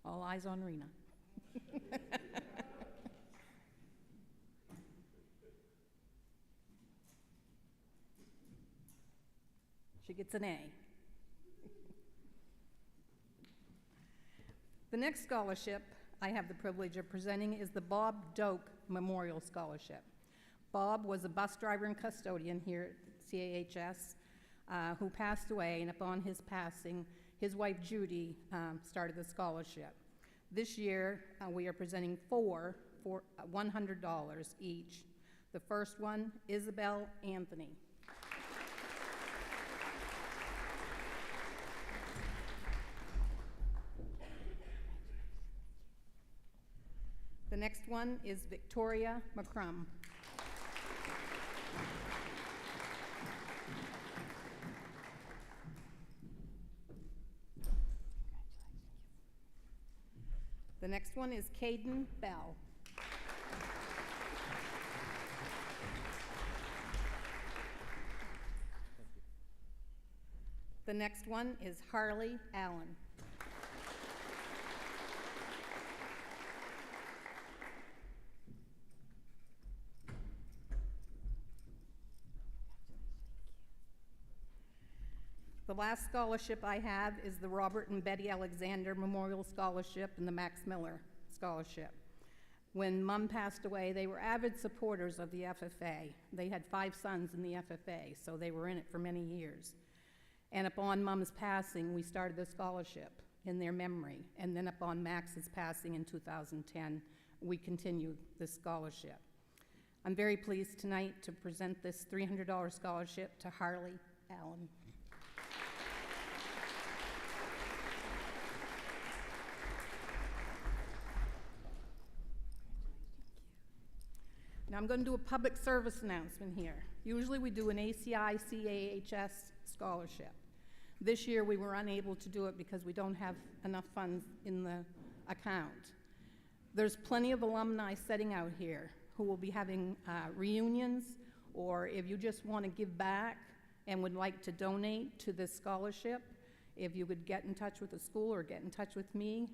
All eyes on Rena. She gets an A. The next scholarship I have the privilege of presenting is the Bob Doak Memorial Scholarship. Bob was a bus driver and custodian here at CAHS who passed away, and upon his passing, his wife Judy started the scholarship. This year, we are presenting 4 for $100 each. The first one, Isabel Anthony. The next one is Victoria McCrum. The next one is Caden Bell. The next one is Harley Allen. The last scholarship I have is the Robert and Betty Alexander Memorial Scholarship and the Max Miller Scholarship. When Mom passed away, they were avid supporters of the FFA. They had 5 sons in the FFA, so they were in it for many years. And upon Mom's passing, we started the scholarship in their memory. And then upon Max's passing in 2010, we continued this scholarship. I'm very pleased tonight to present this $300 scholarship to Harley Allen. Now I'm going to do a public service announcement here. Usually we do an ACI CAHS scholarship. This year we were unable to do it because we don't have enough funds in the account. There's plenty of alumni sitting out here who will be having reunions, or if you just want to give back and would like to donate to this scholarship, if you would get in touch with the school or get in touch with me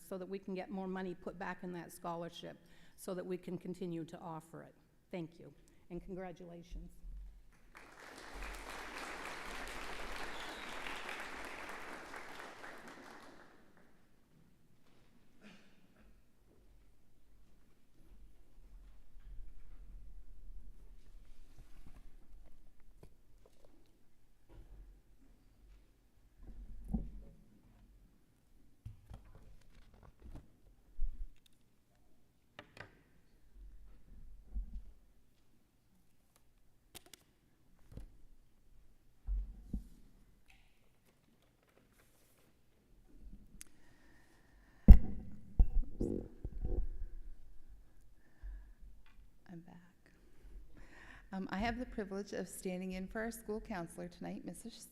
so that we can get more money put back in that scholarship, so that we can continue to offer it. Thank you, and congratulations. I'm back. I have the privilege of standing in for our school counselor tonight, Mrs.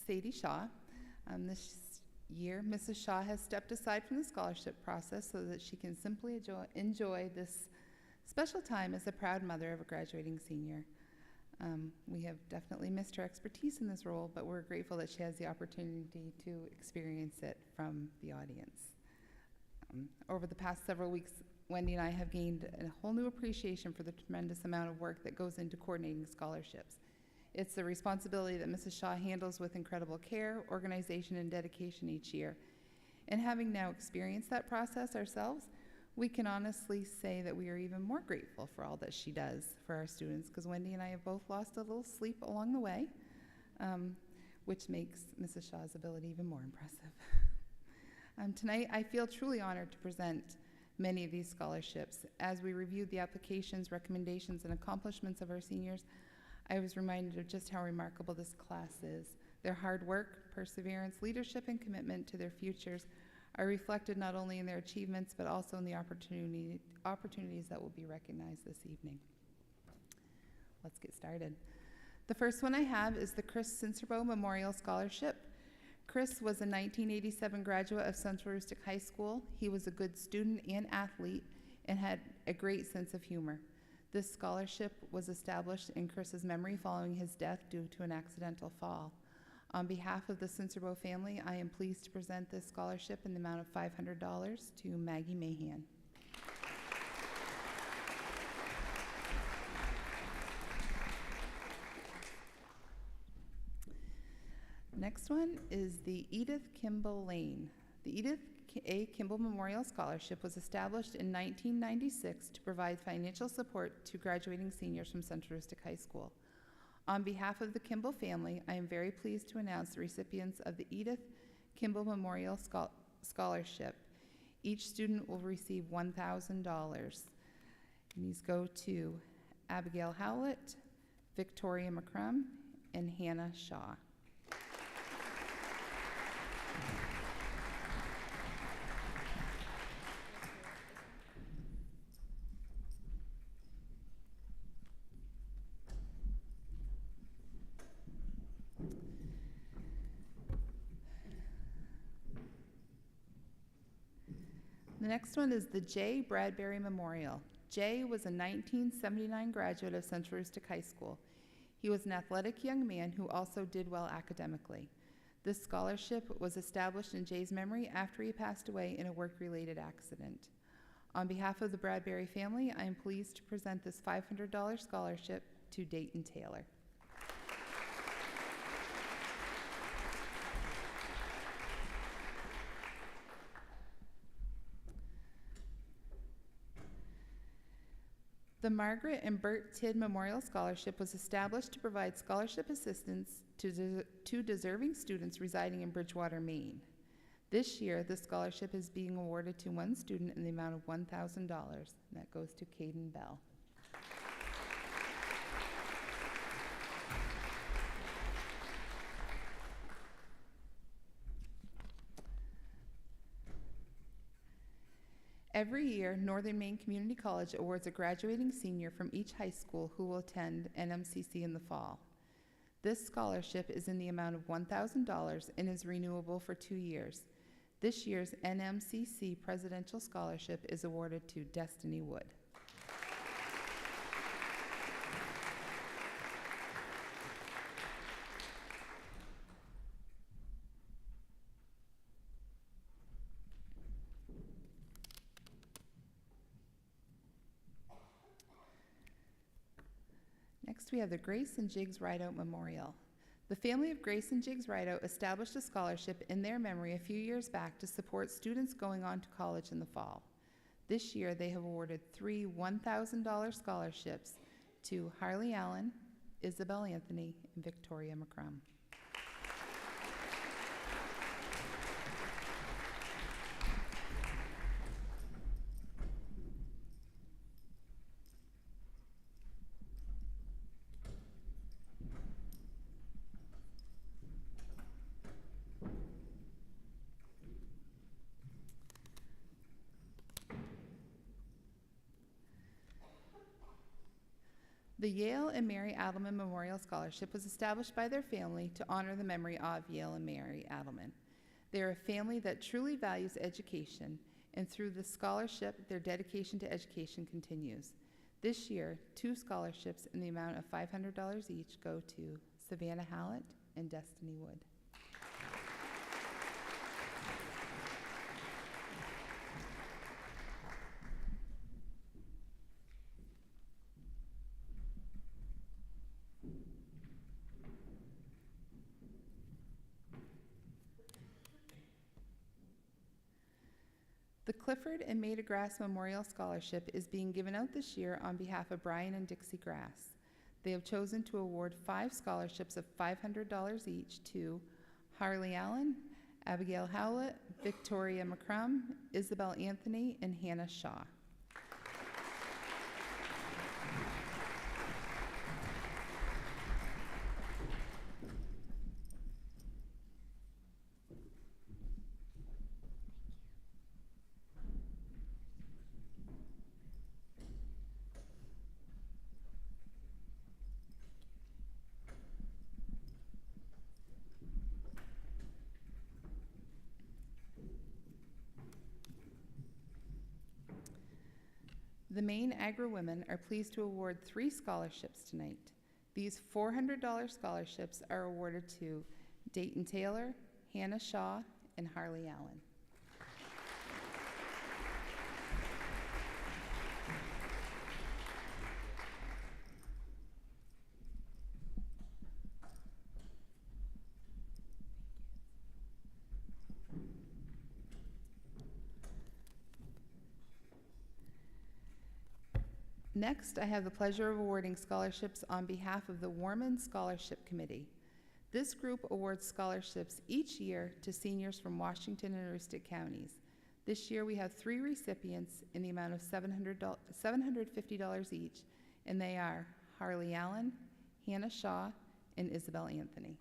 Sadie Shaw. This year, Mrs. Shaw has stepped aside from the scholarship process so that she can simply enjoy this special time as a proud mother of a graduating senior. We have definitely missed her expertise in this role, but we're grateful that she has the opportunity to experience it from the audience. Over the past several weeks, Wendy and I have gained a whole new appreciation for the tremendous amount of work that goes into coordinating scholarships. It's a responsibility that Mrs. Shaw handles with incredible care, organization, and dedication each year. And having now experienced that process ourselves, we can honestly say that we are even more grateful for all that she does for our students, because Wendy and I have both lost a little sleep along the way, which makes Mrs. Shaw's ability even more impressive. Tonight, I feel truly honored to present many of these scholarships. As we reviewed the applications, recommendations, and accomplishments of our seniors, I was reminded of just how remarkable this class is. Their hard work, perseverance, leadership, and commitment to their futures are reflected not only in their achievements, but also in the opportunities that will be recognized this evening. Let's get started. The first one I have is the Chris Cincerbo Memorial Scholarship. Chris was a 1987 graduate of Central Rustic High School. He was a good student and athlete and had a great sense of humor. This scholarship was established in Chris's memory following his death due to an accidental fall. On behalf of the Cincerbo family, I am pleased to present this scholarship in the amount of $500 to Maggie Mahan. Next one is the Edith Kimball Lane. The Edith A. Kimball Memorial Scholarship was established in 1996 to provide financial support to graduating seniors from Central Rustic High School. On behalf of the Kimball family, I am very pleased to announce the recipients of the Edith Kimball Memorial Scholarship. Each student will receive $1,000. These go to Abigail Howlett, Victoria McCrum, and Hannah Shaw. The next one is the J. Bradbury Memorial. Jay was a 1979 graduate of Central Rustic High School. He was an athletic young man who also did well academically. This scholarship was established in Jay's memory after he passed away in a work-related accident. On behalf of the Bradbury family, I am pleased to present this $500 scholarship to Dayton Taylor. The Margaret and Bert Tidd Memorial Scholarship was established to provide scholarship assistance to deserving students residing in Bridgewater, Maine. This year, the scholarship is being awarded to one student in the amount of $1,000, and that goes to Caden Bell. Every year, Northern Maine Community College awards a graduating senior from each high school who will attend NMCC in the fall. This scholarship is in the amount of $1,000 and is renewable for 2 years. This year's NMCC Presidential Scholarship is awarded to Destiny Wood. Next, we have the Grace and Jiggs Rideout Memorial. The family of Grace and Jiggs Rideout established a scholarship in their memory a few years back to support students going on to college in the fall. This year, they have awarded 3 $1,000 scholarships to Harley Allen, Isabel Anthony, and Victoria McCrum. The Yale and Mary Adelman Memorial Scholarship was established by their family to honor the memory of Yale and Mary Adelman. They are a family that truly values education, and through the scholarship, their dedication to education continues. This year, 2 scholarships in the amount of $500 each go to Savannah Hallett and Destiny Wood. The Clifford and Maida Grass Memorial Scholarship is being given out this year on behalf of Brian and Dixie Grass. They have chosen to award 5 scholarships of $500 each to Harley Allen, Abigail Howlett, Victoria McCrum, Isabel Anthony, and Hannah Shaw. The Maine Agri Women are pleased to award 3 scholarships tonight. These $400 scholarships are awarded to Dayton Taylor, Hannah Shaw, and Harley Allen. Next, I have the pleasure of awarding scholarships on behalf of the Warman Scholarship Committee. This group awards scholarships each year to seniors from Washington and Aroostook counties. This year, we have 3 recipients in the amount of $750 each, and they are Harley Allen, Hannah Shaw, and Isabel Anthony.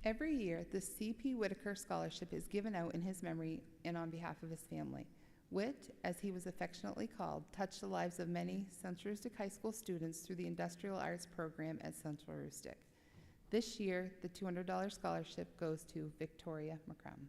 Every year, the C.P. Whitaker Scholarship is given out in his memory and on behalf of his family. Wit, as he was affectionately called, touched the lives of many Central Aroostook High School students through the Industrial Arts program at Central Aroostook. This year, the $200 scholarship goes to Victoria McCrum.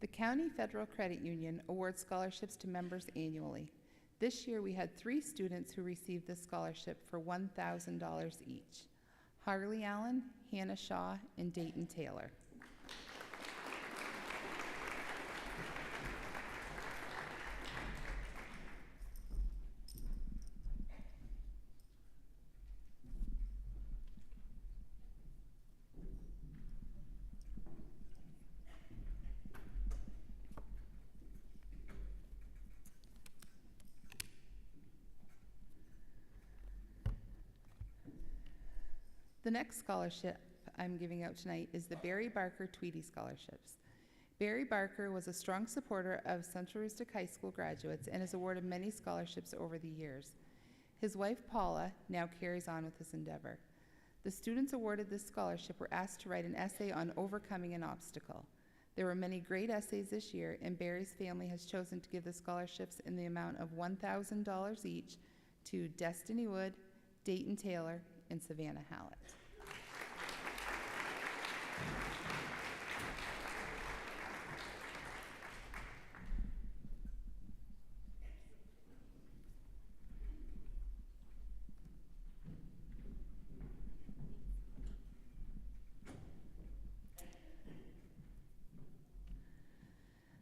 The County Federal Credit Union awards scholarships to members annually. This year, we had 3 students who received this scholarship for $1,000 each: Harley Allen, Hannah Shaw, and Dayton Taylor. The next scholarship I'm giving out tonight is the Barry Barker Tweedy Scholarships. Barry Barker was a strong supporter of Central Aroostook High School graduates and has awarded many scholarships over the years. His wife, Paula, now carries on with this endeavor. The students awarded this scholarship were asked to write an essay on overcoming an obstacle. There were many great essays this year, and Barry's family has chosen to give the scholarships in the amount of $1,000 each to Destiny Wood, Dayton Taylor, and Savannah Hallett.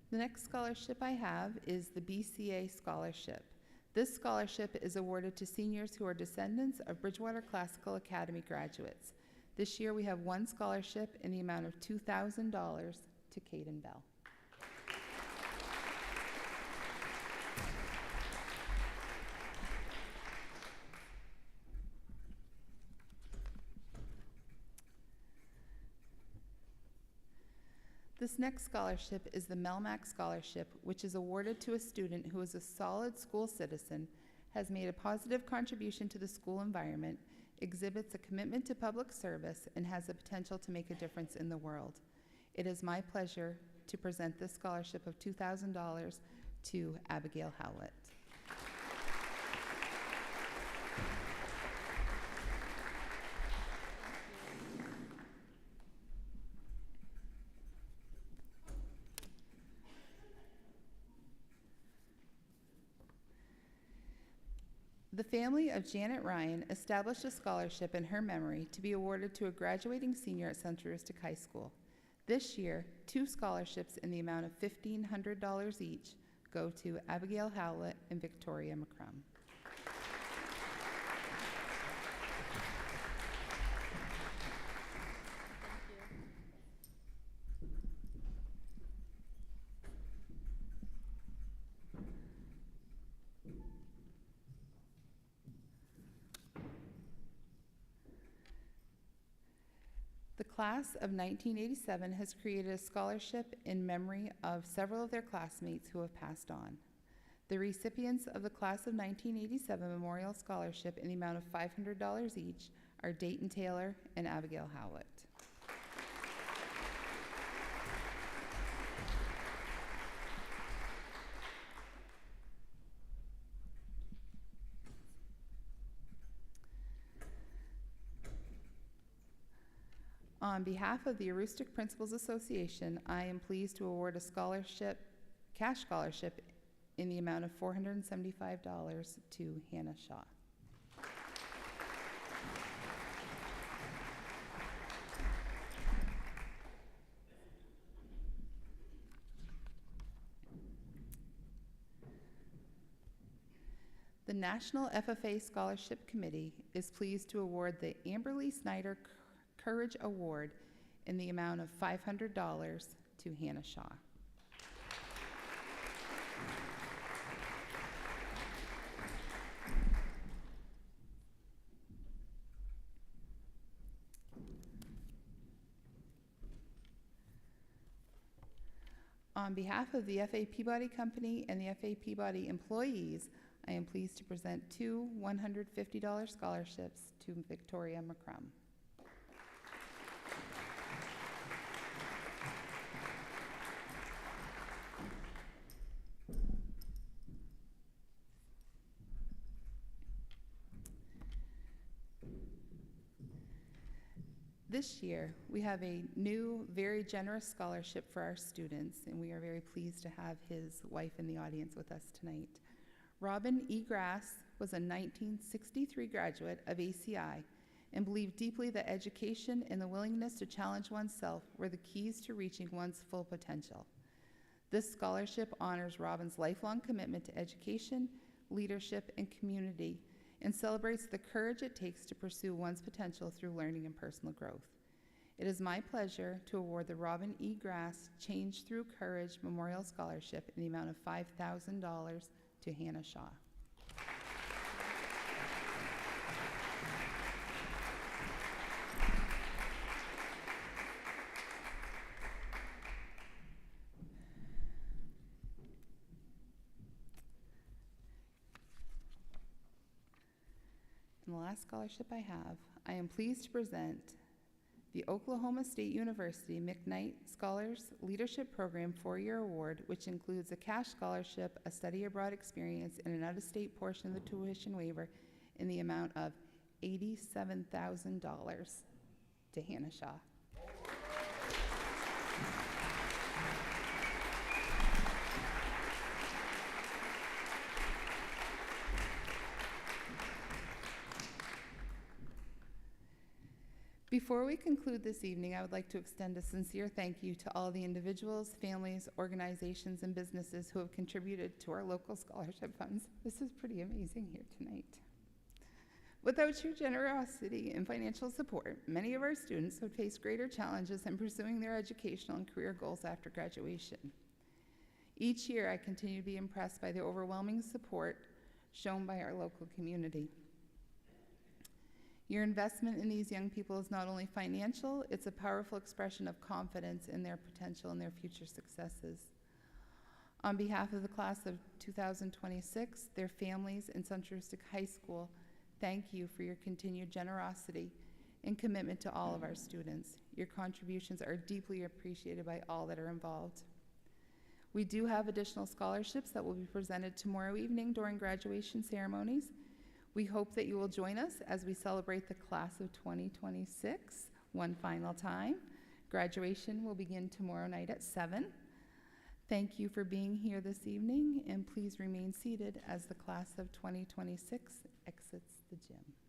The next scholarship I have is the BCA Scholarship. This scholarship is awarded to seniors who are descendants of Bridgewater Classical Academy graduates. This year we have 1 scholarship in the amount of $2,000 to Caden Bell. This next scholarship is the Melmac Scholarship, which is awarded to a student who is a solid school citizen, has made a positive contribution to the school environment, exhibits a commitment to public service, and has the potential to make a difference in the world. It is my pleasure to present this scholarship of $2,000 to Abigail Howlett. The family of Janet Ryan established a scholarship in her memory to be awarded to a graduating senior at Central Aroostook High School. This year, 2 scholarships in the amount of $1,500 each go to Abigail Howlett and Victoria McCrum. The class of 1987 has created a scholarship in memory of several of their classmates who have passed on. The recipients of the class of 1987 Memorial Scholarship in the amount of $500 each are Dayton Taylor and Abigail Howlett. On behalf of the Aroostook Principals Association, I am pleased to award a scholarship, cash scholarship, in the amount of $475 to Hannah Shaw. The National FFA Scholarship Committee is pleased to award the Amberly Snyder Courage Award in the amount of $500 to Hannah Shaw. On behalf of the F.A. Peabody Company and the F.A. Peabody employees, I am pleased to present two $150 scholarships to Victoria McCrum. This year, we have a new, very generous scholarship for our students, and we are very pleased to have his wife in the audience with us tonight. Robin E. Grass was a 1963 graduate of ACI and believed deeply that education and the willingness to challenge oneself were the keys to reaching one's full potential. This scholarship honors Robin's lifelong commitment to education, leadership, and community, and celebrates the courage it takes to pursue one's potential through learning and personal growth. It is my pleasure to award the Robin E. Grass Change Through Courage Memorial Scholarship in the amount of $5,000 to Hannah Shaw. And the last scholarship I have, I am pleased to present the Oklahoma State University McKnight Scholars Leadership Program 4-Year Award, which includes a cash scholarship, a study abroad experience, and an out-of-state portion of the tuition waiver in the amount of $87,000 to Hannah Shaw. Before we conclude this evening, I would like to extend a sincere thank you to all the individuals, families, organizations, and businesses who have contributed to our local scholarship funds. This is pretty amazing here tonight. Without your generosity and financial support, many of our students would face greater challenges in pursuing their educational and career goals after graduation. Each year, I continue to be impressed by the overwhelming support shown by our local community. Your investment in these young people is not only financial, it's a powerful expression of confidence in their potential and their future successes. On behalf of the class of 2026, their families, and Central Aroostook High School, thank you for your continued generosity and commitment to all of our students. Your contributions are deeply appreciated by all that are involved. We do have additional scholarships that will be presented tomorrow evening during graduation ceremonies. We hope that you will join us as we celebrate the class of 2026 one final time. Graduation will begin tomorrow night at 7. Thank you for being here this evening, and please remain seated as the class of 2026 exits the gym.